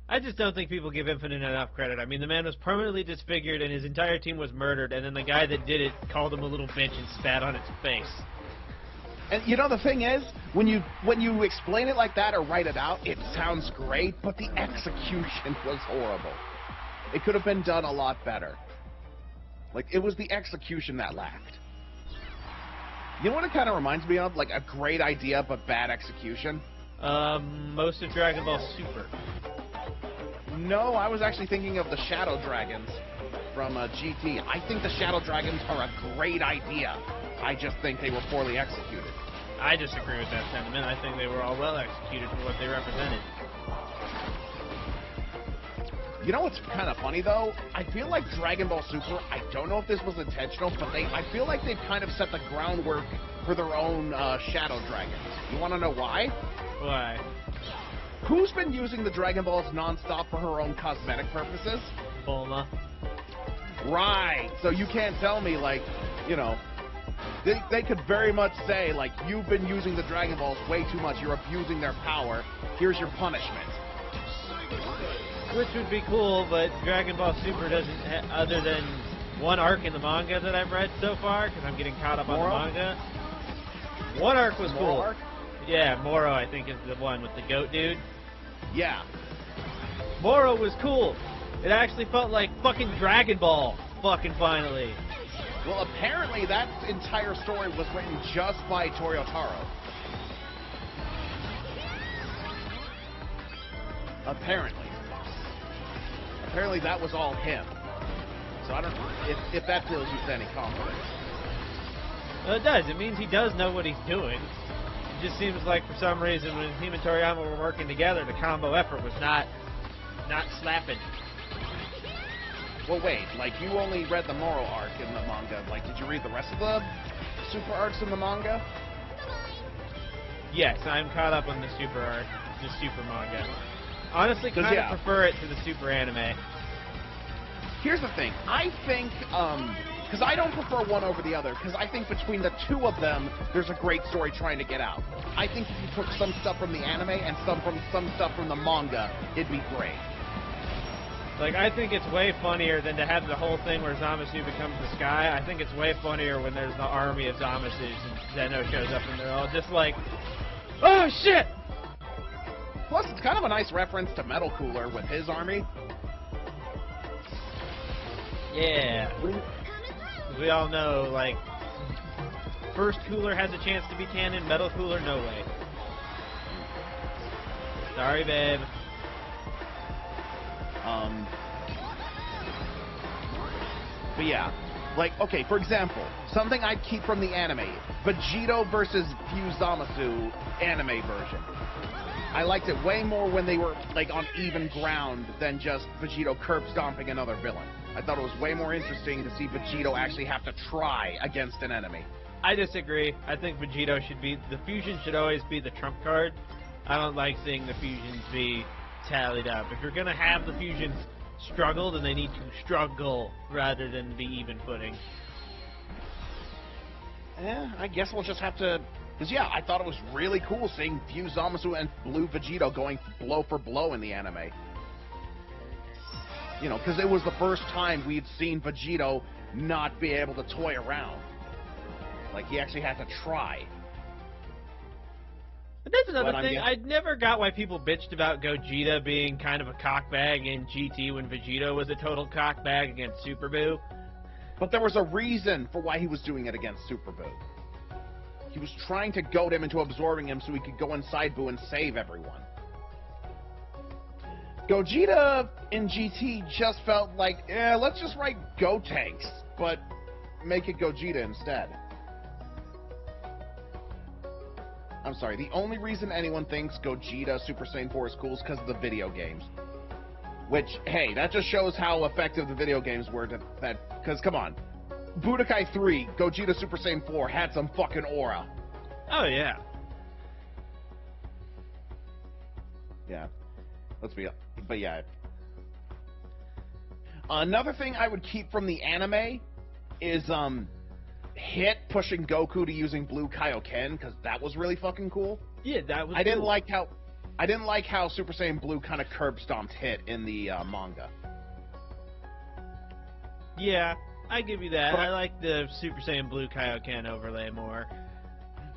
I just don't think people give Infinite enough credit. I mean, the man was permanently disfigured and his entire team was murdered, and then the guy that did it called him a little bitch and spat on its face. And you know the thing is, when you explain it like that or write it out, it sounds great, but the execution was horrible. It could have been done a lot better. Like, it was the execution that lacked. You know what it kind of reminds me of? Like a great idea, but bad execution? Most of Dragon Ball Super. No, I was actually thinking of the Shadow Dragons from GT. I think the Shadow Dragons are a great idea. I just think they were poorly executed. I disagree with that sentiment. I think they were all well executed for what they represented. You know what's kind of funny, though? I feel like Dragon Ball Super, I don't know if this was intentional, but I feel like they've kind of set the groundwork for their own Shadow Dragons. You want to know why? Why? Who's been using the Dragon Balls nonstop for her own cosmetic purposes? Bulma. Right. So you can't tell me, like, you know, they could very much say, like, you've been using the Dragon Balls way too much. You're abusing their power. Here's your punishment. Which would be cool, but Dragon Ball Super doesn't, other than one arc in the manga that I've read so far, because I'm getting caught up on the manga. One arc was cool. Arc? Yeah, Moro, I think, is the one with the goat dude. Yeah. Moro was cool. It actually felt like fucking Dragon Ball, fucking finally. Well, apparently that entire story was written just by Toyotaro. Apparently that was all him. So I don't know if that fills you with any confidence. Well, it does. It means he does know what he's doing. It just seems like for some reason when him and Toriyama were working together, the combo effort was not slapping. Well, wait, like, you only read the Moro arc in the manga. Like, did you read the rest of the Super arcs in the manga? Yes, I'm caught up on the Super arc, the Super manga. Honestly, kind of prefer it to the Super anime. Here's the thing. I think, because I don't prefer one over the other, because I think between the two of them, there's a great story trying to get out. I think if you took some stuff from the anime and some stuff from the manga, it'd be great. Like, I think it's way funnier than to have the whole thing where Zamasu becomes the sky. I think it's way funnier when there's the army of Zamasus and Zeno shows up and they're all just like, oh shit! Plus, it's kind of a nice reference to Metal Cooler with his army. Yeah. We all know, like, first Cooler has a chance to be canon, Metal Cooler, no way. Sorry, babe. But yeah, like, okay, for example, something I'd keep from the anime, Vegito versus Fuse Zamasu anime version. I liked it way more when they were, like, on even ground than just Vegito curb stomping another villain. I thought it was way more interesting to see Vegito actually have to try against an enemy. I disagree. I think Vegito should be, the fusion should always be the trump card. I don't like seeing the fusions be tallied up. If you're going to have the fusions struggle, then they need to struggle rather than be even footing. I guess we'll just have to... Because, yeah, I thought it was really cool seeing Fuse Zamasu and Blue Vegito going blow for blow in the anime. You know, because it was the first time we'd seen Vegito not be able to toy around. Like, he actually had to try. But that's another thing. I never got why people bitched about Gogeta being kind of a cockbag in GT when Vegito was a total cockbag against Super Buu. But there was a reason for why he was doing it against Super Buu. He was trying to goad him into absorbing him so he could go inside Buu and save everyone. Gogeta in GT just felt like, let's just write Gotenks, but make it Gogeta instead. I'm sorry, the only reason anyone thinks Gogeta Super Saiyan 4 is cool is because of the video games. Which, hey, that just shows how effective the video games were. Because, come on, Budokai 3, Gogeta Super Saiyan 4 had some fucking aura. Oh, yeah. Yeah. But yeah. Another thing I would keep from the anime is, Hit pushing Goku to using Blue Kaioken, because that was really fucking cool. Yeah, that was I didn't like how Super Saiyan Blue kind of curb stomped Hit in the manga. Yeah, I give you that. I like the Super Saiyan Blue Kaioken overlay more.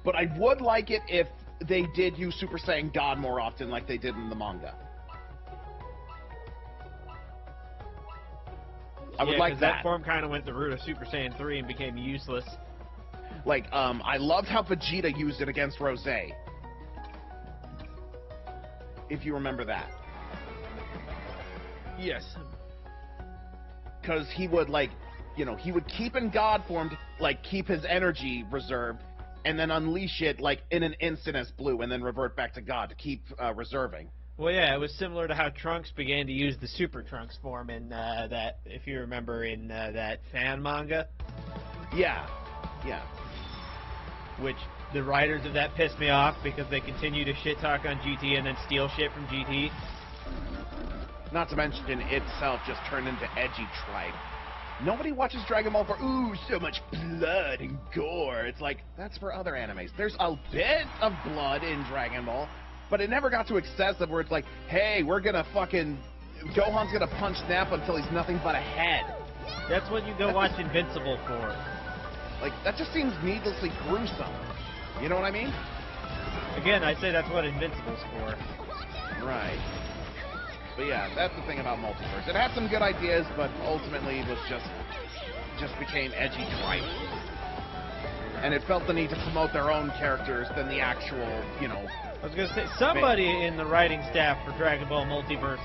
But I would like it if they did use Super Saiyan God more often like they did in the manga. I would like that form kind of went the route of Super Saiyan 3 and became useless. Like, I loved how Vegeta used it against Rose. If you remember that. Yes. Because he would, like, you know, he would keep in God form to, like, keep his energy reserved, and then unleash it, like, in an instant as Blue, and then revert back to God to keep reserving. Well, yeah, it was similar to how Trunks began to use the Super Trunks form in that, if you remember, in that fan manga. Yeah. Yeah. Which the writers of that pissed me off because they continue to shit talk on GT and then steal shit from GT. Not to mention itself just turned into edgy tripe. Nobody watches Dragon Ball for, ooh, so much blood and gore. It's like, that's for other animes. There's a bit of blood in Dragon Ball, but it never got to excessive where it's like, hey, we're gonna fucking, Gohan's gonna punch Nappa until he's nothing but a head. That's what you go watch Invincible for. Like, that just seems needlessly gruesome. You know what I mean? Again, I say that's what Invincible's for. Right. But yeah, that's the thing about Multiverse. It had some good ideas, but ultimately it was just became edgy tripe. And it felt the need to promote their own characters than the actual, you know... I was gonna say, somebody in the writing staff for Dragon Ball Multiverse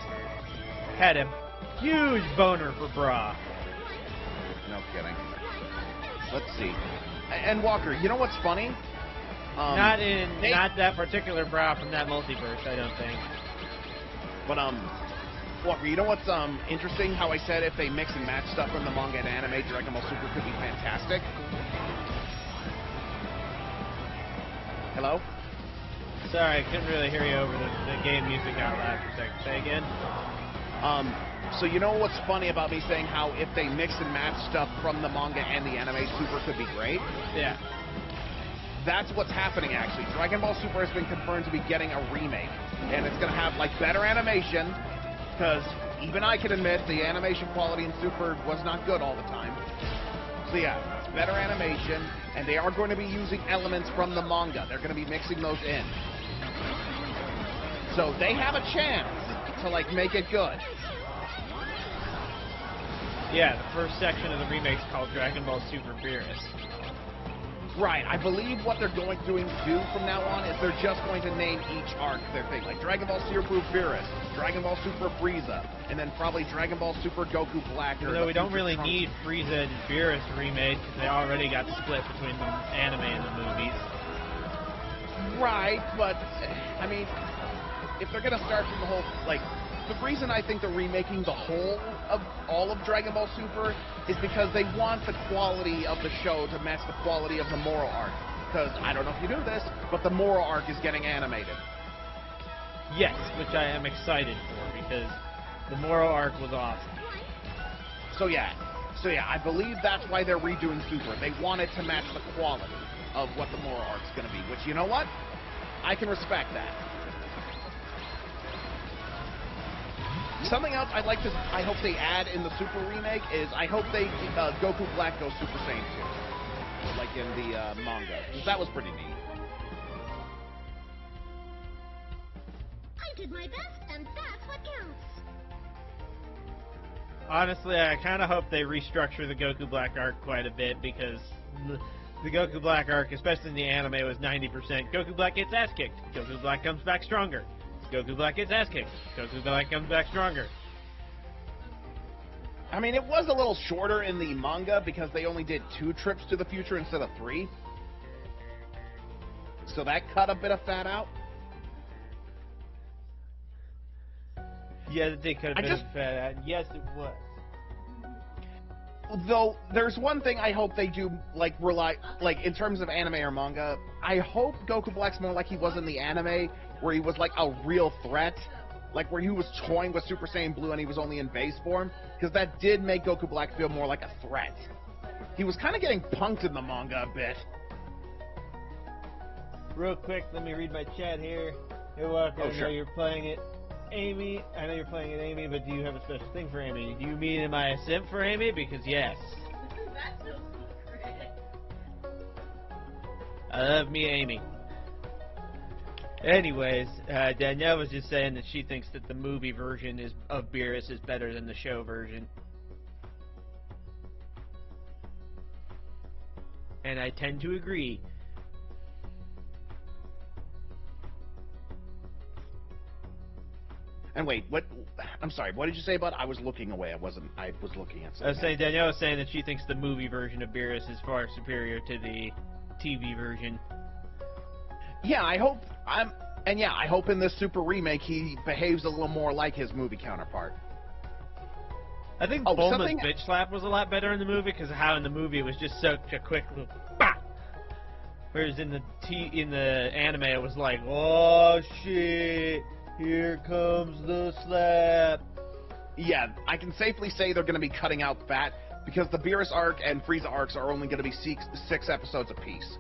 had a huge boner for Bra. No kidding. Let's see. And Walker, you know what's funny? Not that particular Bra from that multiverse, I don't think. But Walker, you know what's interesting? How I said if they mix and match stuff from the manga and anime, Dragon Ball Super could be fantastic. Hello? Sorry, I couldn't really hear you over the game music out loud for a second. Say again? So you know what's funny about me saying how if they mix and match stuff from the manga and the anime, Super could be great? Yeah. That's what's happening, actually. Dragon Ball Super has been confirmed to be getting a remake, and it's going to have, like, better animation, because even I can admit the animation quality in Super was not good all the time. So yeah, it's better animation, and they are going to be using elements from the manga. They're going to be mixing those in. So they have a chance to, like, make it good. Yeah, the first section of the remake's called Dragon Ball Super Beerus. Right, I believe what they're going to do from now on is they're just going to name each arc their thing. Like Dragon Ball Super Beerus, Dragon Ball Super Frieza, and then probably Dragon Ball Super Goku Black. Though we don't really need Frieza and Beerus remade because they already got split between the anime and the movies. Right, but, I mean, if they're going to start from the whole, like, the reason I think they're remaking the whole of all of Dragon Ball Super is because they want the quality of the show to match the quality of the Moro arc. Because, I don't know if you knew this, but the Moro arc is getting animated. Yes, which I am excited for because the Moro arc was awesome. So yeah, I believe that's why they're redoing Super. They want it to match the quality of what the Moro arc's going to be, which, you know what? I can respect that. Something else I hope they add in the Super remake is I hope they Goku Black goes Super Saiyan 2, like in the manga. That was pretty neat. I did my best, and that's what counts. Honestly, I kind of hope they restructure the Goku Black arc quite a bit because the Goku Black arc, especially in the anime, was 90% Goku Black gets ass kicked, Goku Black comes back stronger. Goku Black gets ass kicked. Goku Black comes back stronger. I mean, it was a little shorter in the manga because they only did 2 trips to the future instead of 3. So that cut a bit of fat out. Yeah, they could have been fat out. Yes, it was. Though, there's one thing I hope they do, like, in terms of anime or manga, I hope Goku Black's more like he was in the anime, where he was, like, a real threat. Like, where he was toying with Super Saiyan Blue and he was only in base form. Because that did make Goku Black feel more like a threat. He was kind of getting punked in the manga a bit. Real quick, let me read my chat here. Hey, Walker, I know you're playing it. Amy, I know you're playing it, Amy, but do you have a special thing for Amy? Do you mean am I a simp for Amy? Because yes. That's no secret. I love me, Amy. Anyways, Danielle was just saying that she thinks that the movie version of Beerus is better than the show version. And I tend to agree. And wait, what? I'm sorry, what did you say about I was looking away? I was looking at something. I was saying, Danielle was saying that she thinks the movie version of Beerus is far superior to the TV version. Yeah, I hope And yeah, I hope in this Super remake he behaves a little more like his movie counterpart. I think Oh, Bulma's something- bitch slap was a lot better in the movie because of how in the movie it was just such a quick little bah! Whereas in the anime it was like, oh shit, here comes the slap. Yeah, I can safely say they're going to be cutting out fat because the Beerus arc and Frieza arcs are only going to be six episodes apiece.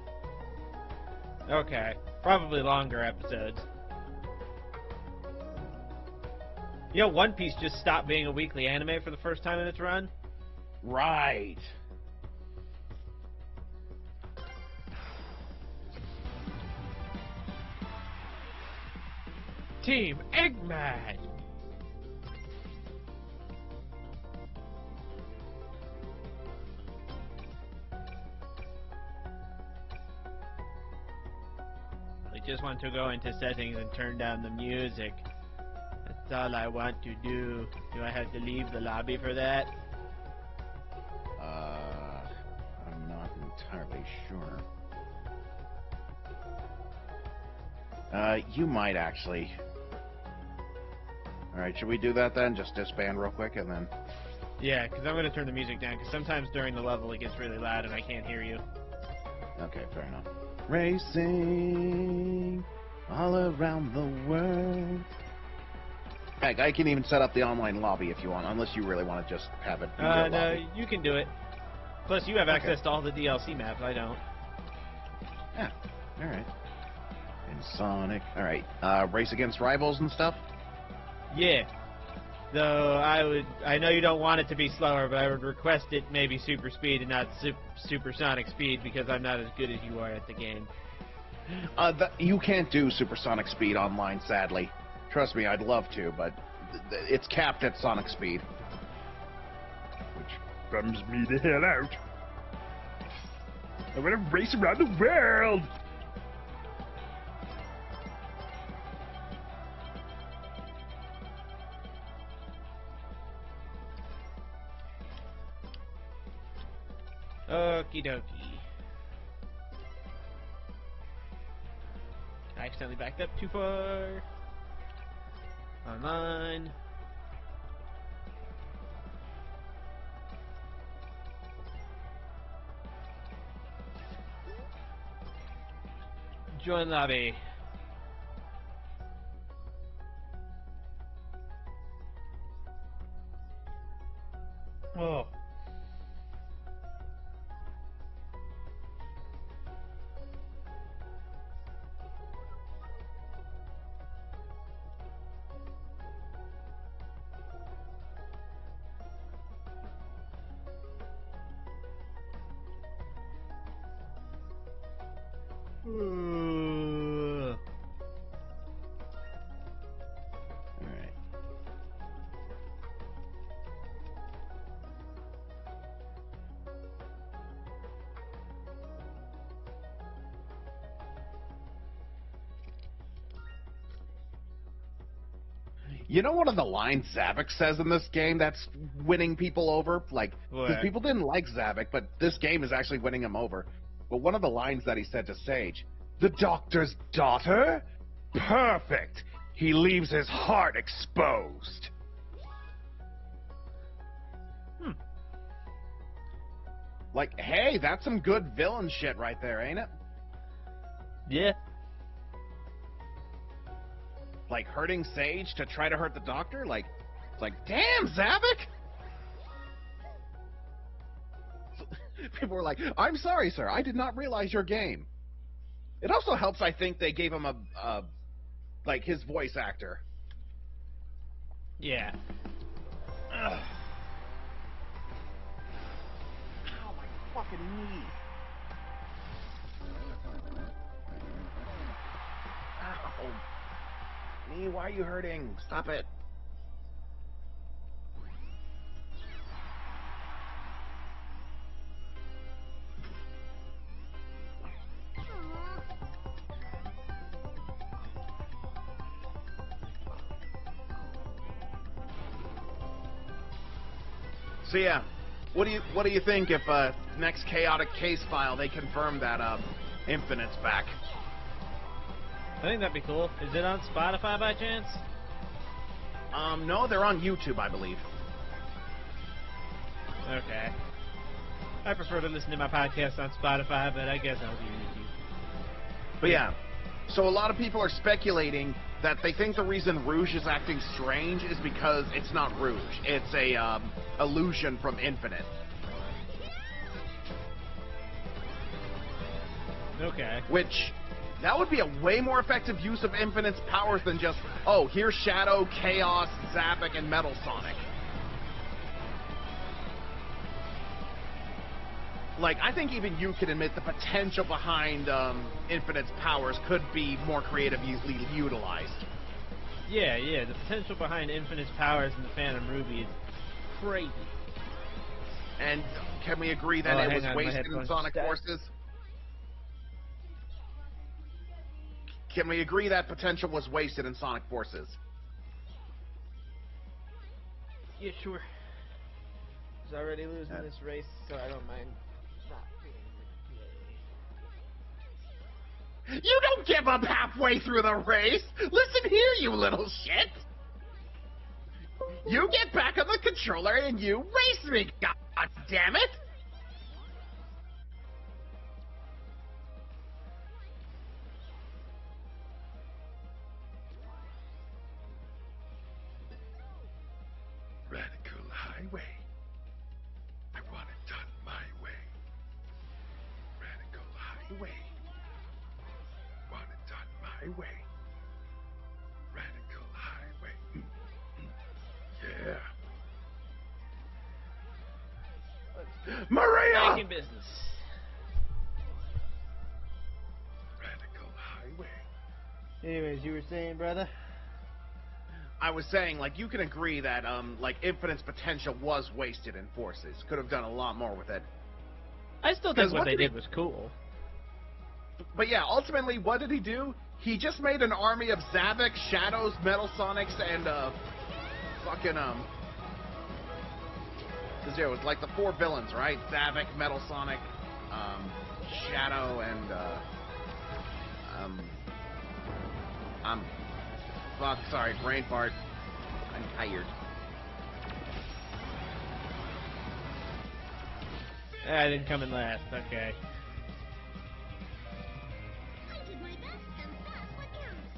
Okay, probably longer episodes. You know, One Piece just stopped being a weekly anime for the first time in its run. Right. Team Eggman! I just want to go into settings and turn down the music. That's all I want to do. Do I have to leave the lobby for that? I'm not entirely sure. You might actually. Alright, should we do that then? Just disband real quick and then... Yeah, because I'm going to turn the music down, because sometimes during the level it gets really loud and I can't hear you. Okay, fair enough. Racing all around the world. Heck, I can even set up the online lobby if you want, unless you really want to just have it be your No, lobby. you can do it. Plus, you have access to all the DLC maps, I don't. Yeah, alright. And Sonic, alright. Race against rivals and stuff? Yeah. Though I know you don't want it to be slower, but I would request it maybe super speed and not supersonic speed because I'm not as good as you are at the game. You can't do supersonic speed online, sadly. Trust me, I'd love to, but it's capped at sonic speed. Which bums me the hell out. I want to race around the world! Okie dokie. I accidentally backed up too far. Online. Join lobby. Oh. Alright. You know one of the lines Zavik says in this game that's winning people over? Like, because What? people didn't like Zavik, but this game is actually winning him over. But one of the lines that he said to Sage, "The doctor's daughter? Perfect! He leaves his heart exposed." Like, hey, that's some good villain shit right there, ain't it? Yeah. Like, hurting Sage to try to hurt the doctor? Like, it's like, damn, Zavik! People were like, "I'm sorry, sir. I did not realize your game." It also helps, I think, they gave him like, his voice actor. Yeah. Ugh. Ow, my fucking knee. Ow. Knee, why are you hurting? Stop it. So yeah, what do you think if next chaotic case file they confirm that Infinite's back? think that'd be cool. Is it on Spotify by chance? No, they're on YouTube, I believe. Okay. I prefer to listen to my podcast on Spotify, but I guess I'll do YouTube. But yeah, so a lot of people are speculating that they think the reason Rouge is acting strange is because it's not Rouge. It's a illusion from Infinite. Okay. Which, that would be a way more effective use of Infinite's powers than just, oh, here's Shadow, Chaos, Zavik, and Metal Sonic. Like, I think even you can admit the potential behind Infinite's powers could be more creatively utilized. Yeah, the potential behind Infinite's powers in the Phantom Ruby is crazy. And can we agree that it was hang on, my wasted in headphones Sonic died. Forces? Can we agree that potential was wasted in Sonic Forces? Yeah, sure. He's already losing this race, so I don't mind not being the You don't give up halfway through the race! Listen here, you little shit! You get back on the controller and you race me, god damn it! Radical highway. I want it done my way. Radical highway. Want it done my way. Radical highway. Yeah. Maria! Back in business. Radical highway. Anyways, you were saying, brother? I was saying, like, you can agree that, like, Infinite's potential was wasted in Forces. Could have done a lot more with it. I still think what they did was cool. But yeah, ultimately, what did he do? He just made an army of Zavik, Shadows, Metal Sonics, and, fucking, because it was like the 4 villains, right? Zavik, Metal Sonic, Shadow, and, fuck, sorry, brain fart. I'm tired. I didn't come in last, okay. I did my best, and that's what counts.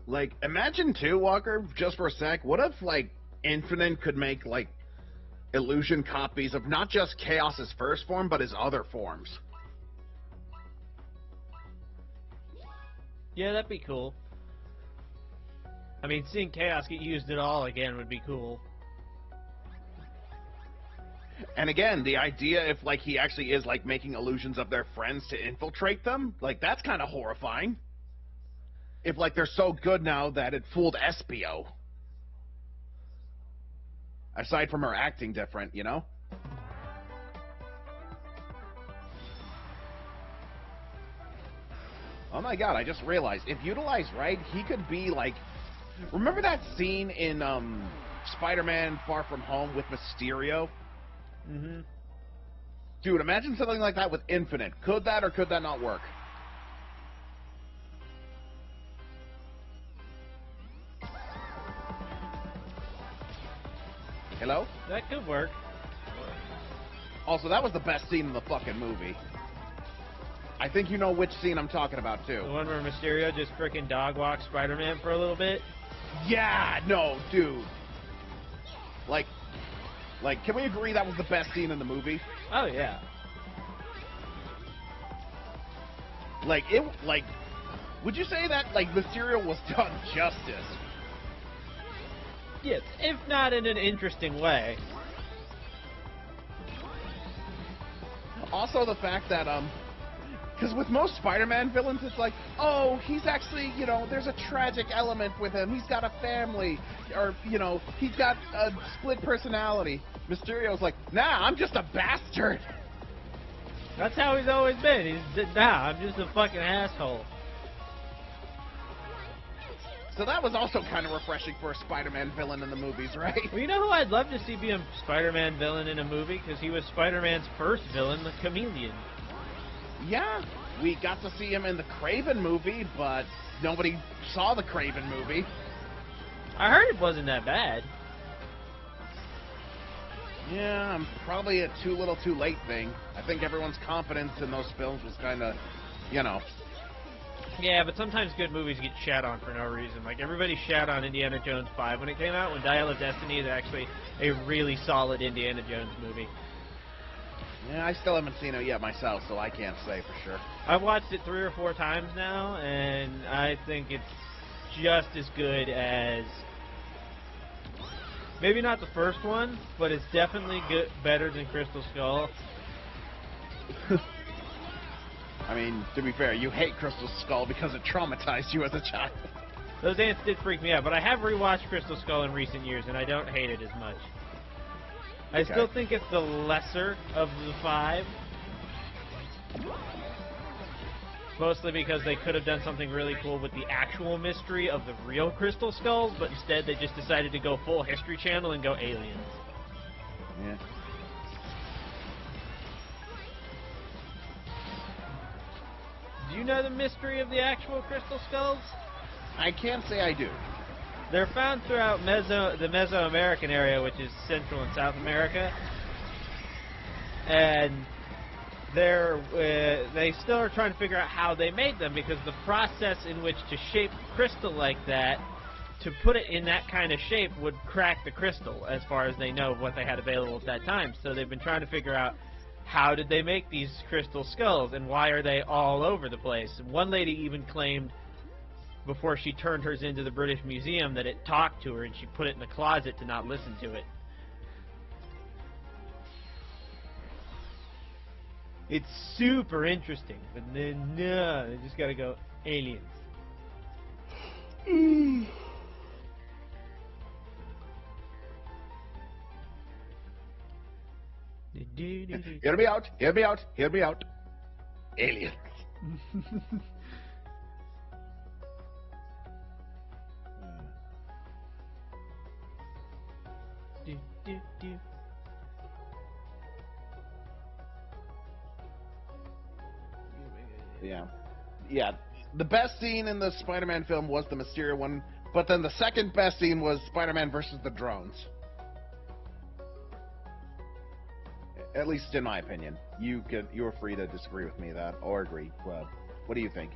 Like, imagine too, Walker, just for a sec, what if, like, Infinite could make, like, illusion copies of not just Chaos's first form, but his other forms? Yeah, that'd be cool. I mean, seeing Chaos get used at all again would be cool. And again, the idea if, like, he actually is, like, making illusions of their friends to infiltrate them, like, that's kind of horrifying. If, like, they're so good now that it fooled Espio. Aside from her acting different, you know? Oh my god, I just realized, if utilized right, he could be, like... Remember that scene in, Spider-Man Far From Home with Mysterio? Mm-hmm. Dude, imagine something like that with Infinite. Could that or could that not work? Hello? That could work. Also, that was the best scene in the fucking movie. I think you know which scene I'm talking about, too. The one where Mysterio just frickin' dog walks Spider-Man for a little bit. Yeah, no, dude. Like, can we agree that was the best scene in the movie? Oh, yeah. Would you say that, Mysterio was done justice? Yes, if not in an interesting way. Also, the fact that, because with most Spider-Man villains, it's like, oh, he's actually, there's a tragic element with him. He's got a family, or, he's got a split personality. Mysterio's like, nah, I'm just a bastard. That's how he's always been. I'm just a fucking asshole. So that was also kind of refreshing for a Spider-Man villain in the movies, right? Well, you know who I'd love to see be a Spider-Man villain in a movie? Because he was Spider-Man's first villain, the Chameleon. Yeah, we got to see him in the Kraven movie, but nobody saw the Kraven movie. I heard it wasn't that bad. Yeah, probably a too little too late thing. I think everyone's confidence in those films was kind of, Yeah, but sometimes good movies get shat on for no reason. Like, everybody shat on Indiana Jones 5 when it came out, when Dial of Destiny is actually a really solid Indiana Jones movie. Yeah, I still haven't seen it yet myself, so I can't say for sure. I've watched it 3 or 4 times now, and I think it's just as good as... Maybe not the first one, but it's definitely better than Crystal Skull. I mean, to be fair, you hate Crystal Skull because it traumatized you as a child. Those ants did freak me out, but I have rewatched Crystal Skull in recent years, and I don't hate it as much. I still think it's the lesser of the 5. Mostly because they could have done something really cool with the actual mystery of the real Crystal Skulls, but instead they just decided to go full History Channel and go aliens. Yeah. Do you know the mystery of the actual Crystal Skulls? I can't say I do. They're found throughout the Mesoamerican area, which is Central and South America. And they still are trying to figure out how they made them, because the process in which to shape crystal like that, to put it in that kind of shape, would crack the crystal, as far as they know of what they had available at that time. So they've been trying to figure out, how did they make these crystal skulls, and why are they all over the place? And one lady even claimed, before she turned hers into the British Museum, that it talked to her, and she put it in the closet to not listen to it. It's super interesting, but then, no, they just gotta go aliens. Hear me out, hear me out, hear me out. Aliens. Yeah. The best scene in the Spider-Man film was the Mysterio one, but then the second best scene was Spider-Man versus the drones. At least in my opinion. You're free to disagree with me that or agree. Well, what do you think?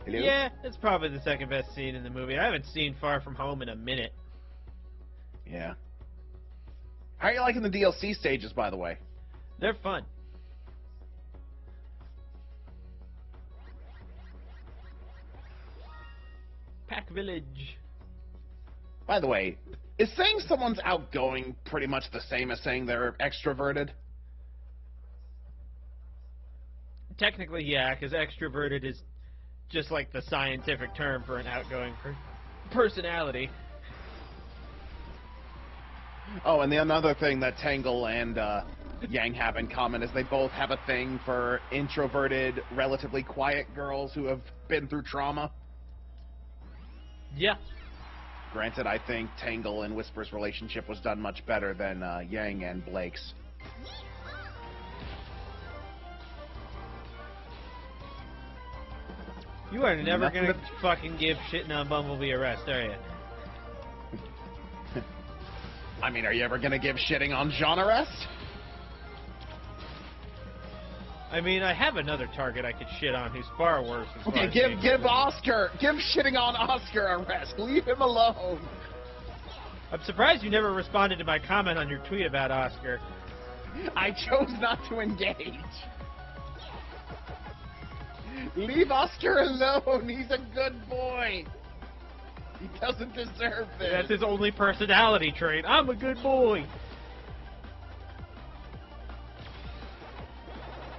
Hello? Yeah, it's probably the second best scene in the movie. I haven't seen Far From Home in a minute. Yeah. How are you liking the DLC stages, by the way? They're fun. Pack Village. By the way, is saying someone's outgoing pretty much the same as saying they're extroverted? Technically, yeah, because extroverted is just like the scientific term for an outgoing personality. Oh, and the another thing that Tangle and Yang have in common is they both have a thing for introverted, relatively quiet girls who have been through trauma. Yeah. Granted, I think Tangle and Whisper's relationship was done much better than Yang and Blake's. You are never Nothing gonna fucking give shitting on Bumblebee a rest, are you? I mean, are you ever gonna give shitting on Jean a rest? I mean, I have another target I could shit on who's far worse. As far Okay, as give shitting on Oscar a rest. Leave him alone. I'm surprised you never responded to my comment on your tweet about Oscar. I chose not to engage. Leave Oscar alone. He's a good boy. He doesn't deserve this. That's his only personality trait. I'm a good boy.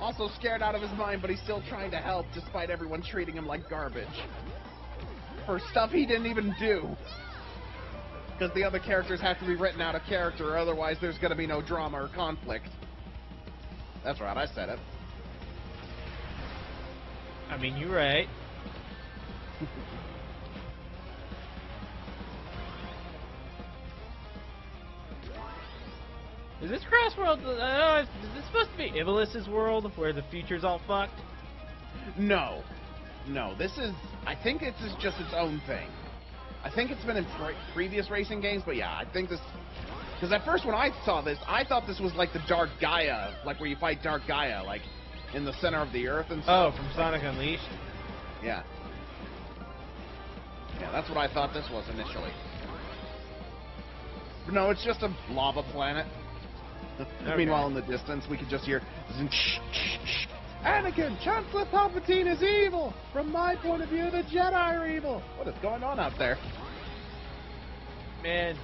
Also scared out of his mind, but he's still trying to help despite everyone treating him like garbage. For stuff he didn't even do. Because the other characters have to be written out of character, or otherwise there's going to be no drama or conflict. That's right, I said it. I mean, you're right. Is this Crossworld? Is this supposed to be Ibelis's world, where the future's all fucked? No. No, this is... I think this is just its own thing. I think it's been in previous racing games, but yeah, I think this... Because at first when I saw this, I thought this was like the Dark Gaia, like where you fight Dark Gaia, like in the center of the earth and stuff. Oh, from Sonic Unleashed? Yeah. Yeah, that's what I thought this was initially. But no, it's just a lava planet. Okay. Meanwhile, in the distance, we could just hear... Anakin, Chancellor Palpatine is evil! From my point of view, the Jedi are evil! What is going on out there? Man,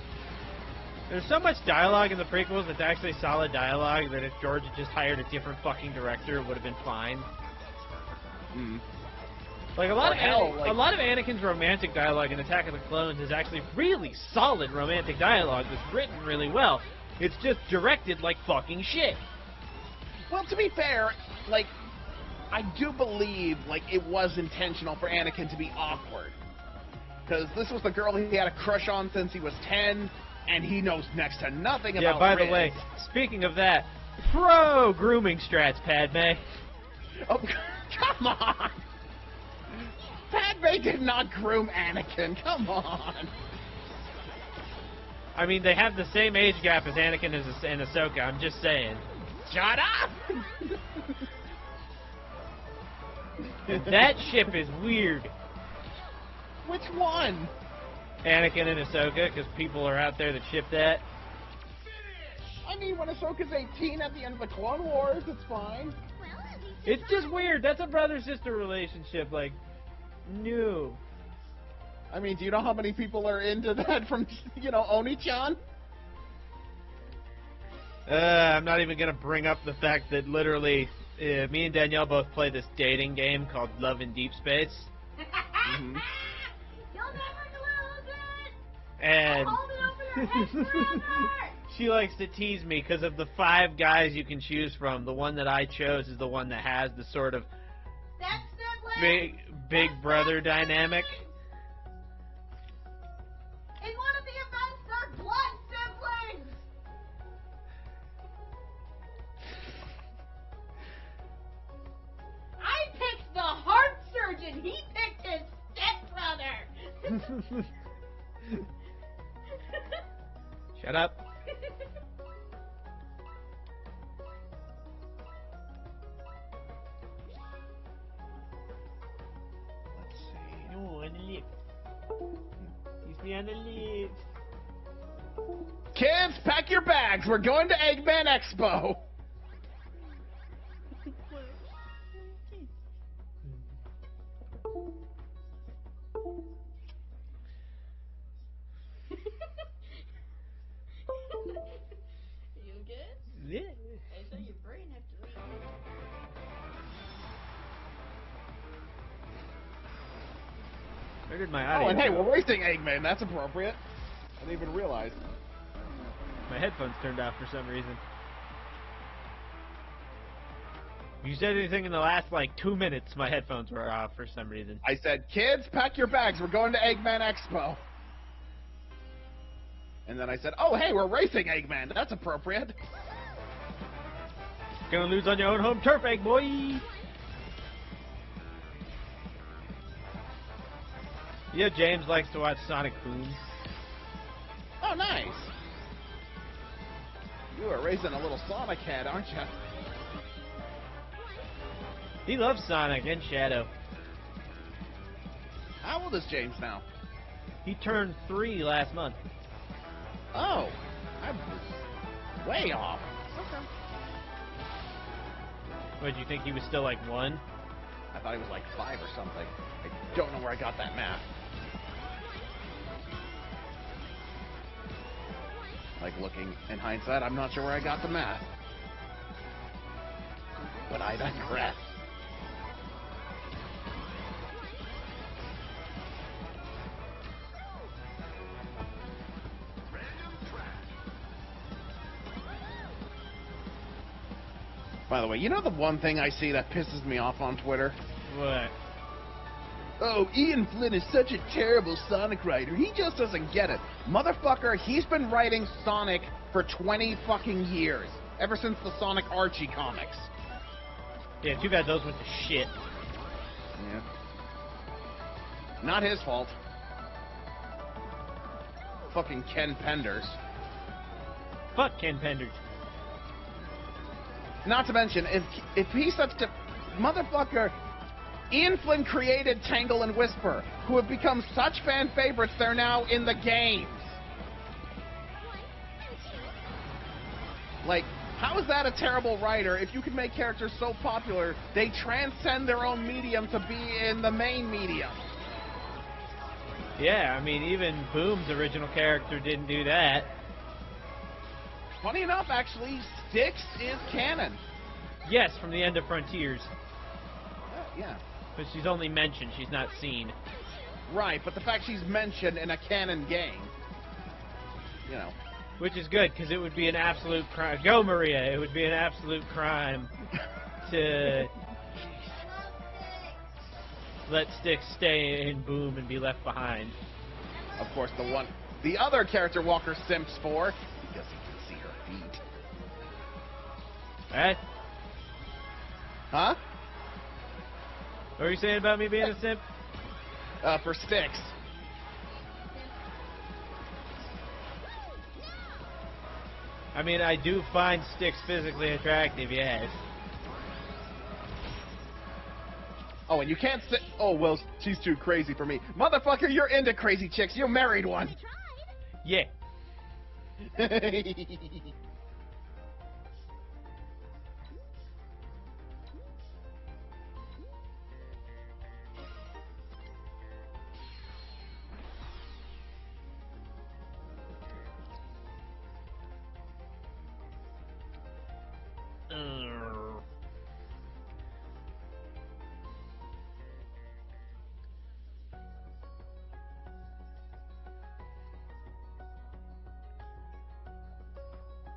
there's so much dialogue in the prequels that's actually solid dialogue that if George had just hired a different fucking director, it would have been fine. Mm. Like a lot Or hell, like- a lot of Anakin's romantic dialogue in Attack of the Clones is actually really solid romantic dialogue that's written really well. It's just directed like fucking shit. Well, to be fair, like, I do believe, like, it was intentional for Anakin to be awkward. Because this was the girl he had a crush on since he was 10, and he knows next to nothing about Yeah, by Riz. the way, speaking of that, pro grooming strats, Padme. Oh, come on! Padme did not groom Anakin, come on! I mean, they have the same age gap as Anakin and Ahsoka, I'm just saying. Shut up! That ship is weird. Which one? Anakin and Ahsoka, because people are out there that ship that. I mean, when Ahsoka's 18 at the end of the Clone Wars, it's fine. Well, at least It's just weird. That's a brother-sister relationship. Like, no. I mean, do you know how many people are into that from, you know, Oni-chan? I'm not even going to bring up the fact that literally me and Danielle both play this dating game called Love in Deep Space. Mm-hmm. you'll never lose it. And Hold it over your head forever. she likes to tease me because of the 5 guys you can choose from. The one that I chose is the one that has the sort of That's sibling. big brother dynamic. In one of the events, they're blood siblings. I picked the heart surgeon. He picked his stepbrother. Shut up. Let's see. Oh, on the lift. He's me on the lift. Kids, pack your bags. We're going to Eggman Expo. You good? Yeah. I saw your brain after reading. Where did my audio Oh, and hey, go? we're racing Eggman. That's appropriate. I didn't even realize. My headphones turned off for some reason. If you said anything in the last, like, 2 minutes, my headphones were off for some reason. I said, kids, pack your bags. We're going to Eggman Expo. And then I said, oh, hey, we're racing Eggman. That's appropriate. Gonna lose on your own home turf, egg boy! You know, James likes to watch Sonic Boom. Oh, nice. You are raising a little Sonic head, aren't you? He loves Sonic and Shadow. How old is James now? He turned 3 last month. Oh, I was way off. Okay. What, did you think he was still like 1? I thought he was like 5 or something. I don't know where I got that math. Like, looking in hindsight, I'm not sure where I got the math. But I digress. By the way, you know the one thing I see that pisses me off on Twitter? What? Oh, Ian Flynn is such a terrible Sonic writer. He just doesn't get it. Motherfucker, he's been writing Sonic for 20 fucking years. Ever since the Sonic Archie comics. Yeah, too bad those went to shit. Yeah. Not his fault. Fucking Ken Penders. Fuck Ken Penders. Not to mention, if he's such a... Motherfucker... Ian Flynn created Tangle and Whisper, who have become such fan favorites they're now in the games. Like, how is that a terrible writer if you can make characters so popular they transcend their own medium to be in the main medium? Yeah, I mean, even Boom's original character didn't do that. Funny enough, actually, Styx is canon. Yes, from the end of Frontiers. Yeah. But she's only mentioned, she's not seen. Right, but the fact she's mentioned in a canon game, you know. Which is good, because it would be an absolute crime. Go, Maria! It would be an absolute crime to let Styx stay in Boom and be left behind. Of course, the other character Walker simps for, because he can see her feet. Alright? Huh? What were you saying about me being a simp? For Styx. I mean, I do find Styx physically attractive, yes. Oh, and you can't sit... Oh, well, she's too crazy for me. Motherfucker, you're into crazy chicks. You married one. Yeah.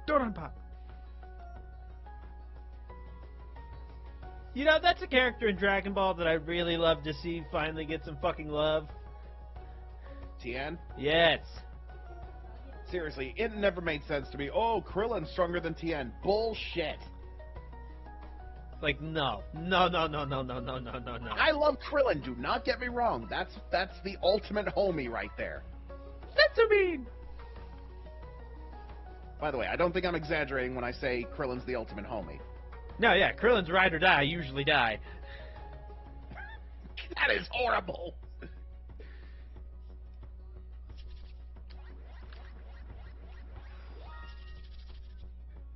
Don't unpop. You know, that's a character in Dragon Ball that I'd really love to see finally get some fucking love. Tien? Yes. Seriously, it never made sense to me. Oh, Krillin's stronger than Tien. Bullshit. Like, no. No, no, no, no, no, no, no, no, no. I love Krillin, do not get me wrong. That's the ultimate homie right there. That's a mean. By the way, I don't think I'm exaggerating when I say Krillin's the ultimate homie. No, yeah, Krillin's ride or die usually die. That is horrible.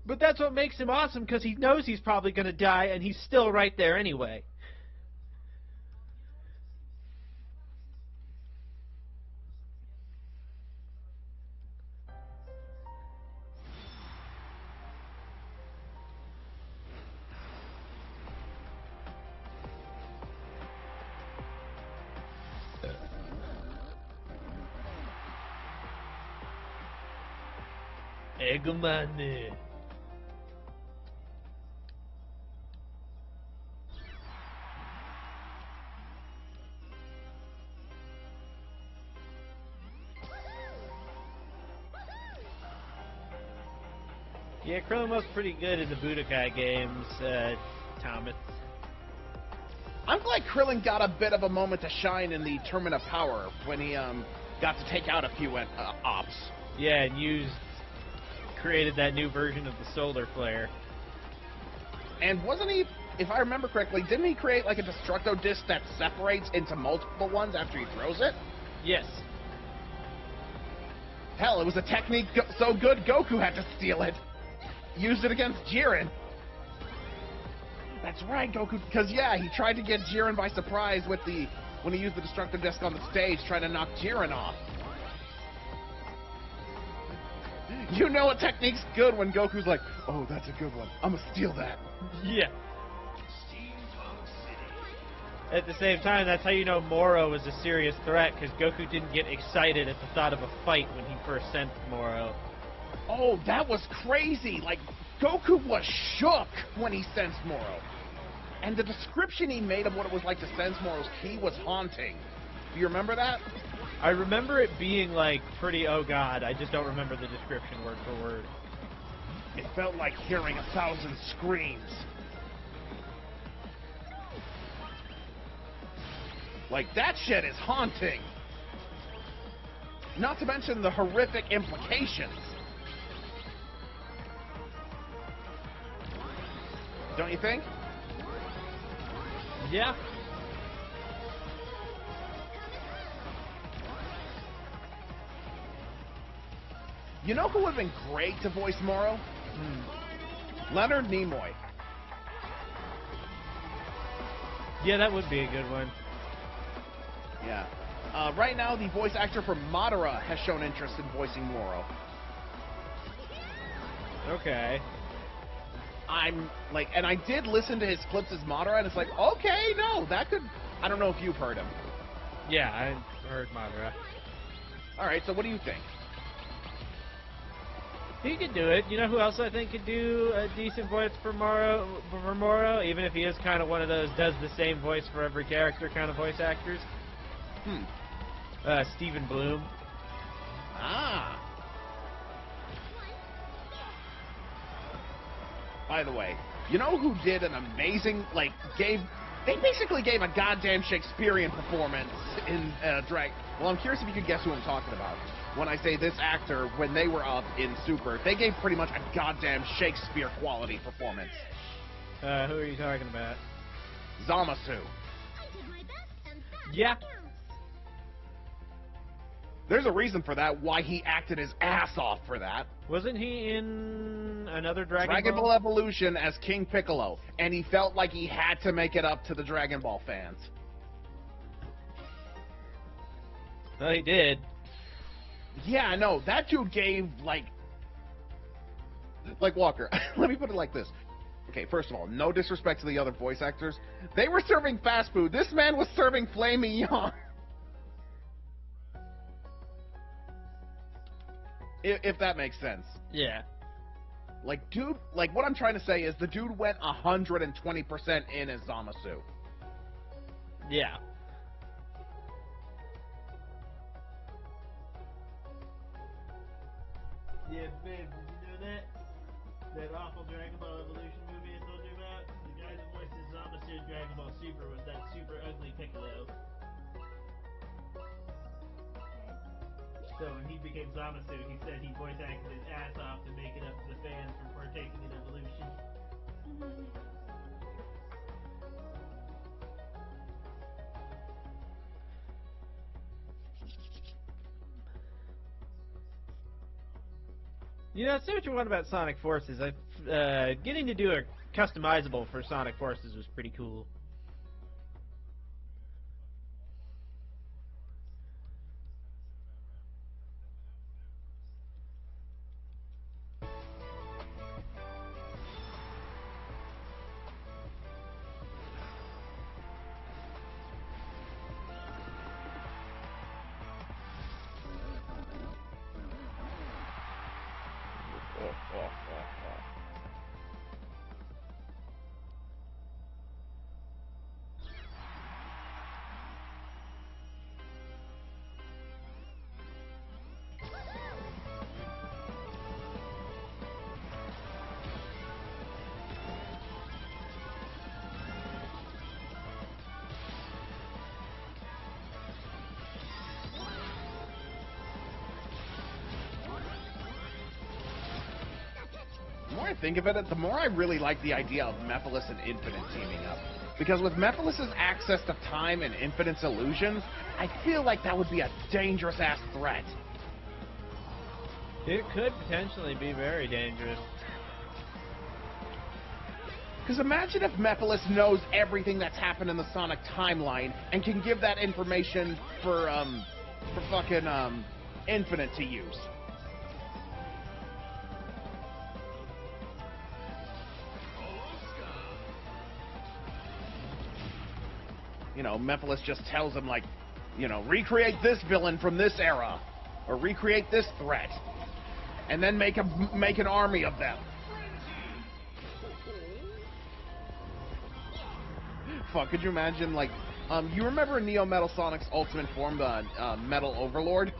But that's what makes him awesome, because he knows he's probably going to die, and he's still right there anyway. Eggman. Yeah, Krillin was pretty good in the Budokai games, Thomas. I'm glad Krillin got a bit of a moment to shine in the Tournament of Power when he got to take out a few ops. Yeah, and created that new version of the solar flare. And wasn't he, if I remember correctly, didn't he create like a Destructo Disc that separates into multiple ones after he throws it? Yes. Hell, it was a technique so good Goku had to steal it. Used it against Jiren. That's right, Goku, because yeah, he tried to get Jiren by surprise when he used the Destructo Disc on the stage, trying to knock Jiren off. You know a technique's good when Goku's like, oh, that's a good one. I'm gonna steal that. Yeah. At the same time, that's how you know Moro was a serious threat, because Goku didn't get excited at the thought of a fight when he first sensed Moro. Oh, that was crazy. Like, Goku was shook when he sensed Moro. And the description he made of what it was like to sense Moro's ki was haunting. Do you remember that? I remember it being, like, pretty, oh god, I just don't remember the description word for word. It felt like hearing 1,000 screams. Like, that shit is haunting. Not to mention the horrific implications. Don't you think? Yeah. You know who would have been great to voice Moro? Leonard Nimoy. Yeah, that would be a good one. Yeah. Right now, the voice actor for Madara has shown interest in voicing Moro. Okay. And I did listen to his clips as Madara, and it's like, okay, no, that could... I don't know if you've heard him. Yeah, I heard Madara. Alright, so what do you think? He could do it. You know who else I think could do a decent voice for Moro, even if he is kind of one of those does the same voice for every character kind of voice actors? Stephen Bloom. Ah. By the way, you know who did an amazing, they basically gave a goddamn Shakespearean performance in Drag. Well, I'm curious if you can guess who I'm talking about. When I say this actor, when they were up in Super, they gave pretty much a goddamn Shakespeare quality performance. Who are you talking about? Zamasu. I did my best, and that's Yeah. what counts. There's a reason for that, why he acted his ass off for that. Wasn't he in another Dragon Ball Evolution as King Piccolo, and he felt like he had to make it up to the Dragon Ball fans. Well, he did. Yeah, I know. That dude gave, like Walker. Let me put it like this. Okay, first of all, no disrespect to the other voice actors. They were serving fast food. This man was serving filet mignon. If that makes sense. Yeah. Dude, what I'm trying to say is the dude went 120% in as Zamasu. Yeah. Yeah, babe, did you know that? That awful Dragon Ball Evolution movie I told you about? The guy that voices Zamasu in Dragon Ball Super was that super ugly Piccolo. So when he became Zamasu, he said he voice acted his ass off to make it up to the fans for partaking in Evolution. You know, say what you want about Sonic Forces. Getting to do a customizable for Sonic Forces was pretty cool. I think of it, the more I really like the idea of Mephiles and Infinite teaming up. Because with Mephiles' access to time and Infinite's illusions, I feel like that would be a dangerous-ass threat. It could potentially be very dangerous. Because imagine if Mephiles knows everything that's happened in the Sonic timeline and can give that information for fucking, Infinite to use. You know, Mephiles just tells him, like, you know, recreate this villain from this era, or recreate this threat, and then make an army of them. Fuck, could you imagine, like, you remember Neo Metal Sonic's ultimate form, the Metal Overlord?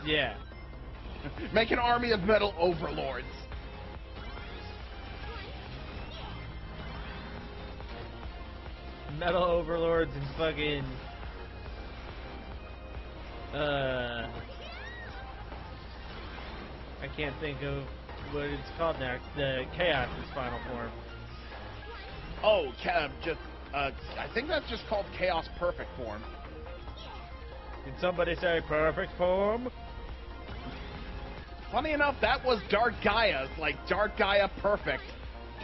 Yeah. Make an army of Metal Overlords. Metal Overlords and fucking... I can't think of what it's called now. The Chaos' final form. Oh, I think that's just called Chaos Perfect Form. Did somebody say perfect form? Funny enough, that was Dark Gaia's, like, Dark Gaia Perfect.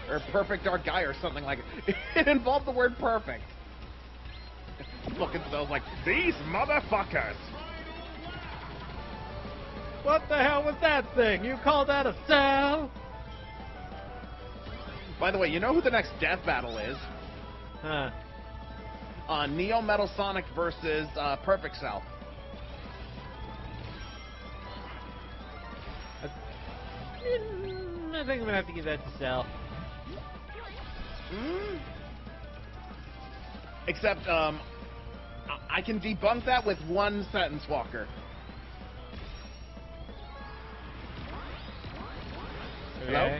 Or Perfect Dark Gaia or something like it. It involved the word perfect. Fucking sounds like, These motherfuckers! What the hell was that thing? You call that a cell? by the way, you know who the next death battle is? Huh. Neo Metal Sonic versus Perfect Cell. I think I'm gonna have to give that to Cell. Except, I can debunk that with one sentence, Walker. Okay. Hello?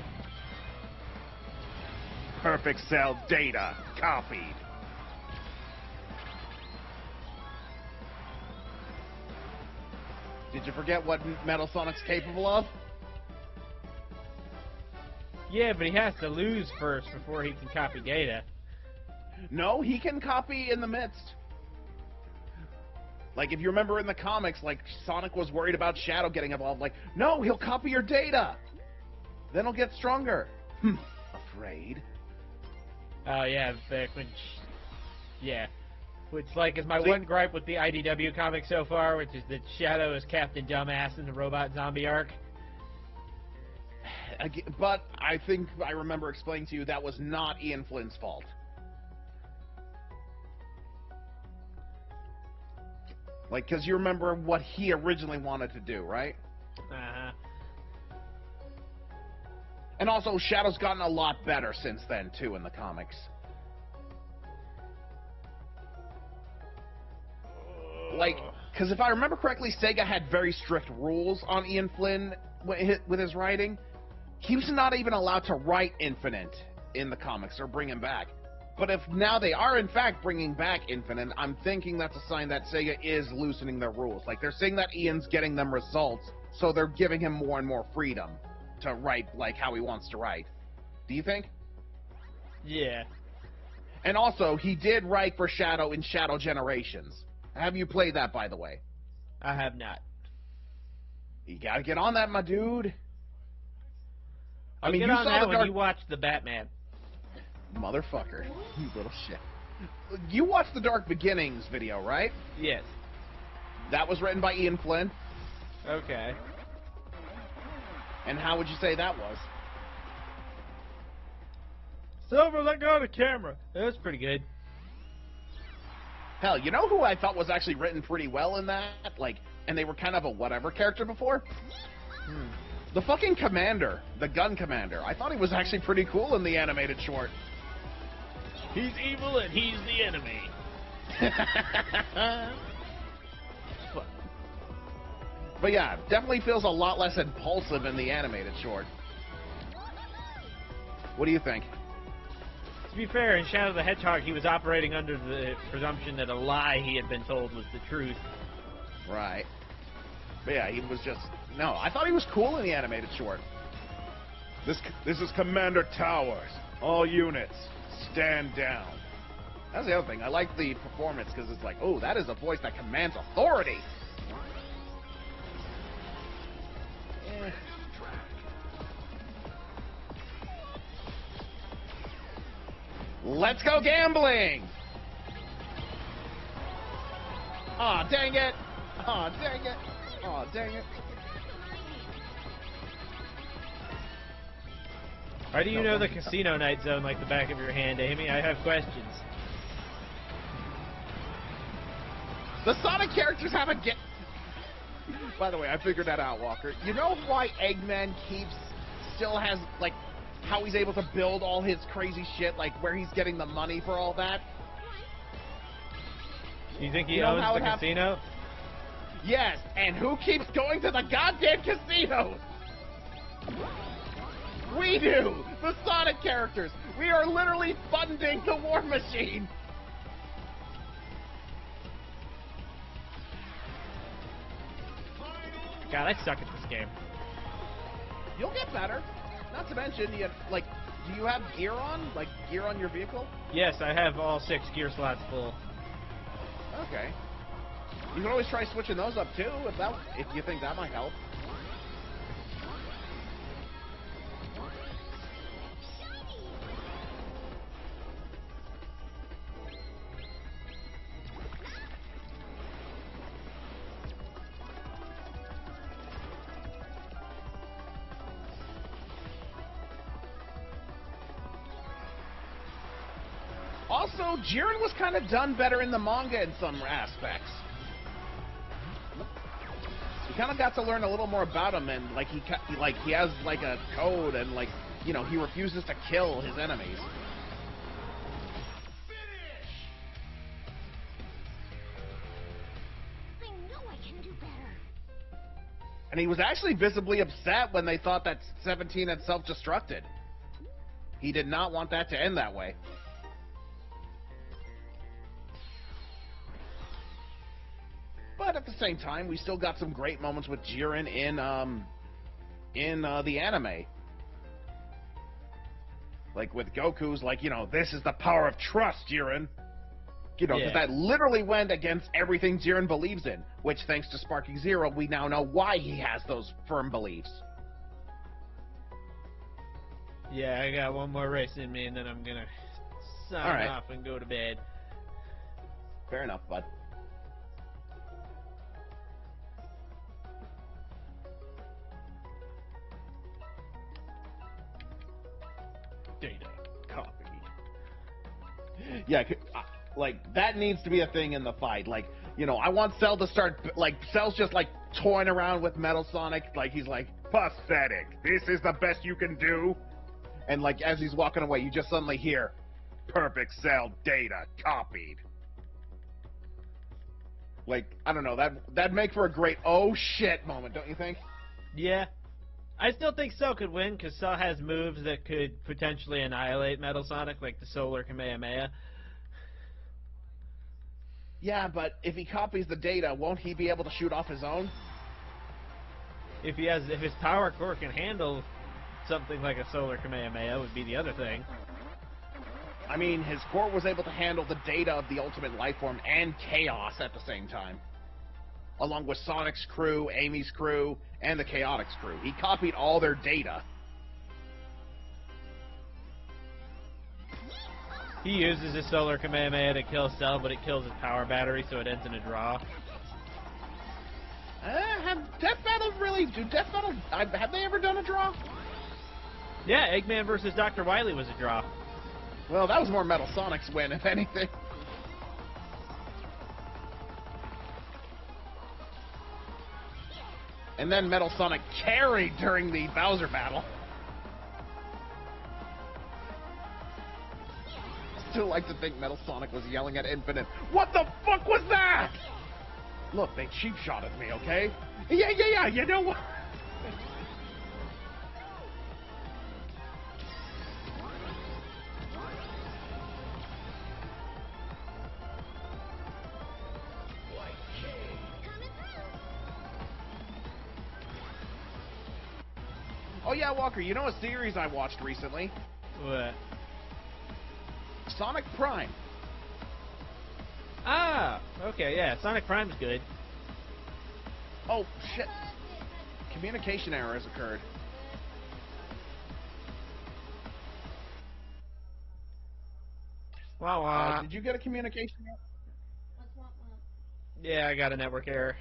Perfect Cell data copied. Did you forget what Metal Sonic's capable of? Yeah, but he has to lose first before he can copy data. No, he can copy in the midst. Like, if you remember in the comics, like, Sonic was worried about Shadow getting involved. Like, no, he'll copy your data. Then he'll get stronger. Afraid. Oh, yeah, back when... Yeah. Which, like, is my See? one gripe with the IDW comic so far, which is that Shadow is Captain Dumbass in the Robot Zombie arc. But I think I remember explaining to you that was not Ian Flynn's fault. Like, because you remember what he originally wanted to do, right? Uh-huh. And also, Shadow's gotten a lot better since then, too, in the comics. Like, because if I remember correctly, Sega had very strict rules on Ian Flynn with his writing. He was not even allowed to write Infinite in the comics or bring him back. But if now they are, in fact, bringing back Infinite, I'm thinking that's a sign that Sega is loosening their rules. Like, they're saying that Ian's getting them results, so they're giving him more and more freedom to write, like, how he wants to write. Do you think? Yeah. And also, he did write for Shadow in Shadow Generations. Have you played that, by the way? I have not. You gotta get on that, my dude. I'll get you on saw that the when Dark... you watch the Batman. Motherfucker. You little shit. You watched the Dark Beginnings video, right? Yes. That was written by Ian Flynn. Okay. And how would you say that was? Silver, let go of the camera. That was pretty good. Hell, you know who I thought was actually written pretty well in that? Like, and they were kind of a whatever character before? The fucking commander. The gun commander. I thought he was actually pretty cool in the animated short. He's evil and he's the enemy. But yeah, definitely feels a lot less impulsive in the animated short. What do you think? To be fair, in Shadow the Hedgehog, he was operating under the presumption that a lie he had been told was the truth. Right. But yeah, he was just... No, I thought he was cool in the animated short. This is Commander Towers. All units, stand down. That's the other thing. I like the performance because it's like, oh, that is a voice that commands authority. Eh. Let's go gambling! Aw, dang it! Aw, dang it! Aw, dang it! Why do you know the casino night zone like the back of your hand, Amy? I have questions. The Sonic characters have a get. By the way, I figured that out, Walker. You know why Eggman still has, like, how he's able to build all his crazy shit, like where he's getting the money for all that? You think he owns the casino? Yes, and who keeps going to the goddamn casinos? We do! The Sonic characters! We are literally funding the War Machine! God, I suck at this game. You'll get better. Not to mention, do you have gear on? Like, gear on your vehicle? Yes, I have all 6 gear slots full. Okay. You can always try switching those up, too, if you think that might help. Also, Jiren was kind of done better in the manga in some aspects. We kind of got to learn a little more about him, and he has like a code, and he refuses to kill his enemies. I know I can do better. And he was actually visibly upset when they thought that 17 had self-destructed. He did not want that to end that way. But at the same time, we still got some great moments with Jiren in the anime. Like with Goku's, this is the power of trust, Jiren. Because that literally went against everything Jiren believes in. Which, thanks to Sparking Zero, we now know why he has those firm beliefs. Yeah, I got one more race in me, and then I'm gonna sign off and go to bed. Fair enough, bud. Data copied. Yeah, that needs to be a thing in the fight. I want Cell to start, Cell's just, toying around with Metal Sonic. He's like, pathetic. This is the best you can do? And, as he's walking away, you just suddenly hear, perfect Cell data copied. I don't know, that'd make for a great oh shit moment, don't you think? Yeah. I still think Cell could win, because Cell has moves that could potentially annihilate Metal Sonic, like the Solar Kamehameha. Yeah, but if he copies the data, won't he be able to shoot off his own? If his power core can handle something like a Solar Kamehameha, would be the other thing. I mean, his core was able to handle the data of the Ultimate Lifeform and Chaos at the same time. Along with Sonic's crew, Amy's crew, and the Chaotix crew. He copied all their data. He uses his Solar Kamehameha to kill Cell, but it kills his power battery, so it ends in a draw. Have Death Battle, have they ever done a draw? Yeah, Eggman versus Dr. Wily was a draw. Well, that was more Metal Sonic's win, if anything. And then Metal Sonic carried during the Bowser battle. Still like to think Metal Sonic was yelling at Infinite, "What the fuck was that?" Look, they cheap shot at me, okay? Yeah, you know what? Oh yeah, Walker, you know a series I watched recently? What? Sonic Prime. Ah, okay, yeah. Sonic Prime's good. Oh, shit. Communication error has occurred. Wah wah. Did you get a communication error? Yeah, I got a network error.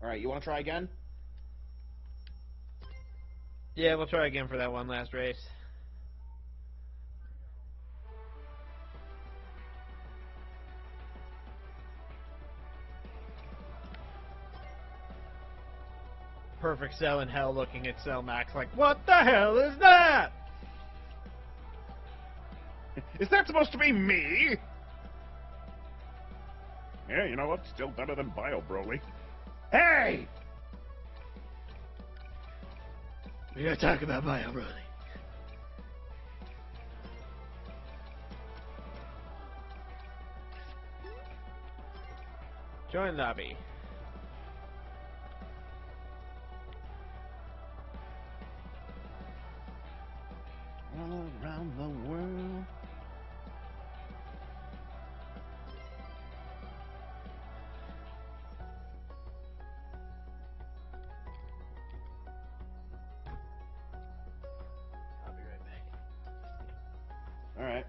Alright, you want to try again? Yeah, we'll try again for that one last race. Perfect Cell in hell looking at Cell Max like, what the hell is that? Is that supposed to be me? Yeah, you know what? Still better than Bio Broly. Hey! We gotta talk about Bio Broly. Join lobby. All around the world. I'll be right back. All right.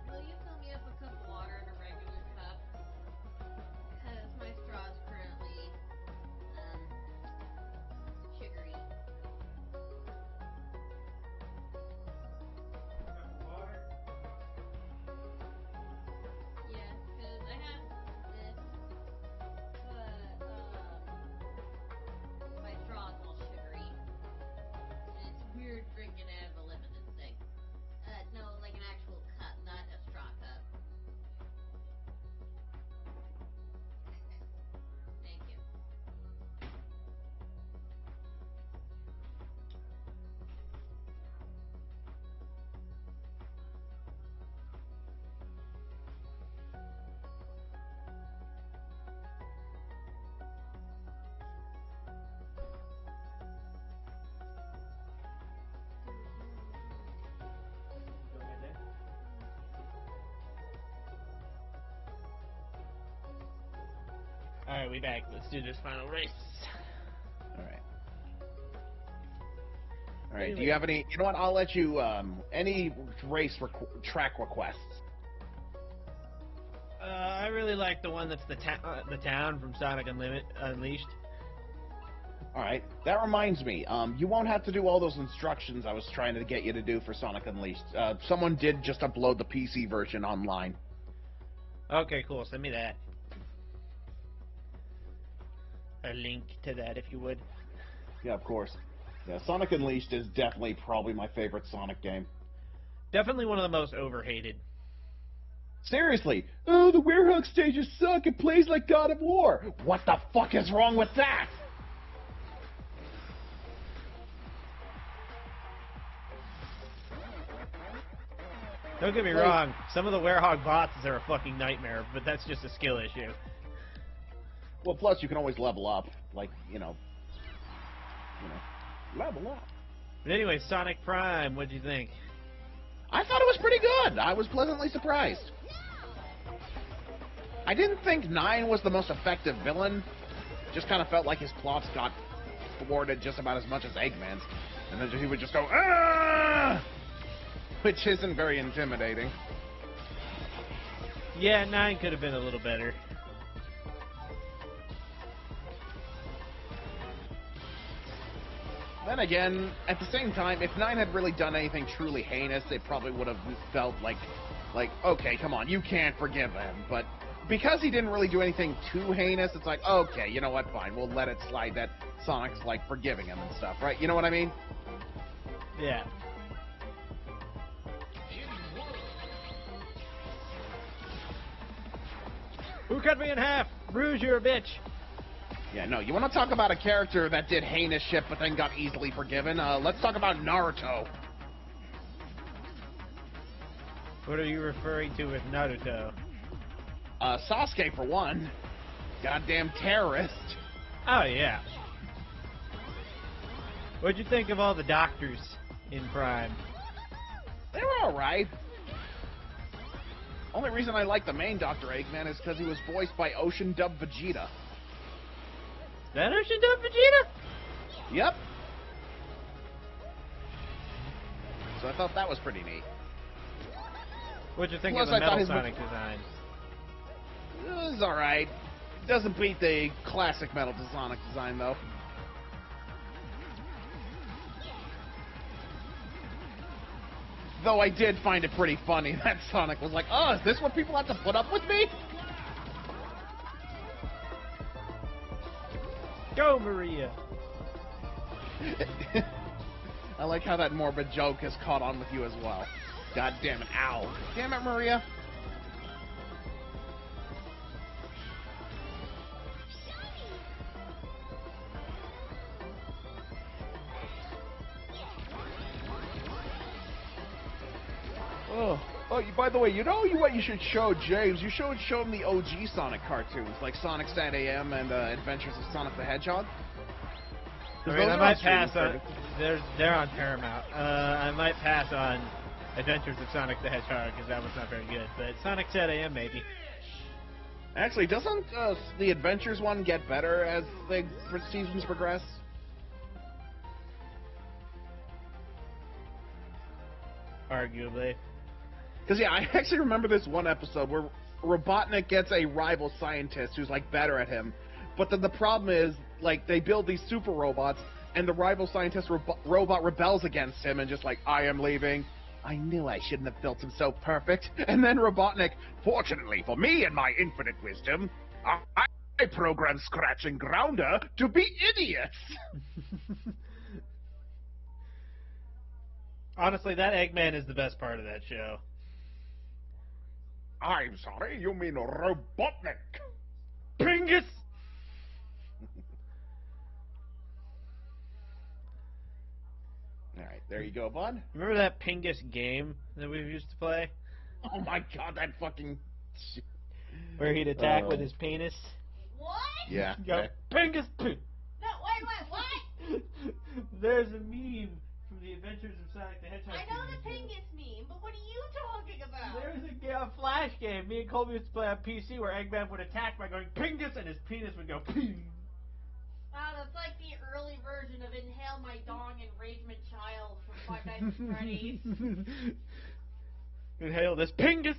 Will you fill me up a cup of water in a regular cup? Because my straw is currently, sugary. Yeah, because I have this, but, my straw is all sugary. And it's weird drinking out of a limited thing. No, like an actual cup, not a straw cup. Thank you. Alright, we back. Let's do this final race. All right. All right. Do you have any? You know what? I'll let you. Any race track requests? I really like the one that's the town from Sonic Unleashed. All right. That reminds me. You won't have to do all those instructions I was trying to get you to do for Sonic Unleashed. Someone did just upload the PC version online. Okay, cool. Send me that. A link to that, if you would. Yeah, of course. Yeah, Sonic Unleashed is definitely probably my favorite Sonic game. Definitely one of the most overhated. Seriously. Oh, the Werehog stages suck. It plays like God of War. What the fuck is wrong with that? Don't get me wrong, some of the Werehog bots are a fucking nightmare, but that's just a skill issue. Well, plus you can always level up. Like, you know, level up. But anyway, Sonic Prime, what'd you think? I thought it was pretty good. I was pleasantly surprised. I didn't think 9 was the most effective villain. Just kind of felt like his plots got thwarted just about as much as Eggman's. And then he would just go, ah! Which isn't very intimidating. Yeah, 9 could have been a little better. Then again, at the same time, if 9 had really done anything truly heinous, it probably would have felt like, okay, come on, you can't forgive him. But because he didn't really do anything too heinous, it's like, okay, you know what, fine, we'll let it slide that Sonic's, like, forgiving him and stuff, right? You know what I mean? Yeah. Who cut me in half? Rouge, you're a bitch. Yeah, no, you want to talk about a character that did heinous shit but then got easily forgiven? Let's talk about Naruto. What are you referring to with Naruto? Sasuke, for one. Goddamn terrorist. Oh, yeah. What'd you think of all the doctors in Prime? They were alright. Only reason I like the main Dr. Eggman is because he was voiced by Ocean Dub Vegeta. That Ocean Dub Vegeta? Yep. So I thought that was pretty neat. What'd you think Plus, of the I thought Metal his Sonic design? It was alright. Doesn't beat the classic Metal Sonic design, though. Though I did find it pretty funny that Sonic was like, oh, is this what people have to put up with me? Go, Maria! I like how that morbid joke has caught on with you as well. God damn it, ow. Damn it, Maria. Oh, by the way, you know what you should show James? You should show him the OG Sonic cartoons, like Sonic Sat AM and Adventures of Sonic the Hedgehog. I mean, I might pass on... They're on Paramount. I might pass on Adventures of Sonic the Hedgehog, because that was not very good. But Sonic Sat AM, maybe. Actually, doesn't the Adventures one get better as the seasons progress? Arguably. Because, yeah, I actually remember this one episode where Robotnik gets a rival scientist who's, like, better at him. But then the problem is, like, they build these super robots, and the rival scientist robot rebels against him and just like, I am leaving. I knew I shouldn't have built him so perfect. And then Robotnik, fortunately for me and my infinite wisdom, I programmed Scratch and Grounder to be idiots. Honestly, that Eggman is the best part of that show. I'm sorry, you mean Robotnik. Pingus! Alright, there you go, bud. Remember that Pingus game that we used to play? Oh my god, that fucking... Where he'd attack with his penis? What? Yeah. Go, Pingus! No, wait, what? There's a meme from the Adventures of Sonic the Hedgehog. I know the Pingus meme, but what are you talking about? There's a Flash game. Me and Colby used to play on PC where Eggman would attack by going Pingus and his penis would go ping. Wow, that's like the early version of Inhale My Dong and Ragement Child from Five Nights at Freddy's. Inhale this Pingus!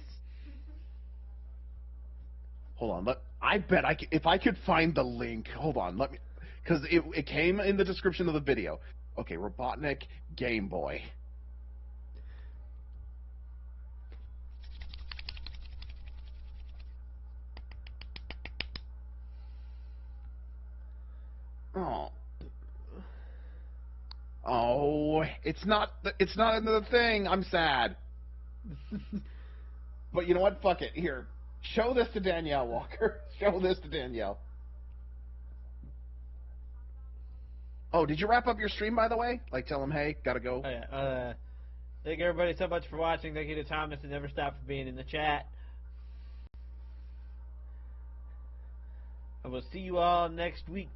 Hold on, I bet if I could find the link, hold on, let me, because it came in the description of the video. Okay, Robotnik Game Boy. Oh, it's not in the thing. I'm sad. But you know what? Fuck it. Here, show this to Danielle, Walker. Show this to Danielle. Oh, did you wrap up your stream, by the way? Like, tell them, hey, gotta go. Oh, yeah. Thank everybody so much for watching. Thank you to Thomas and Never Stop for being in the chat. I will see you all next week.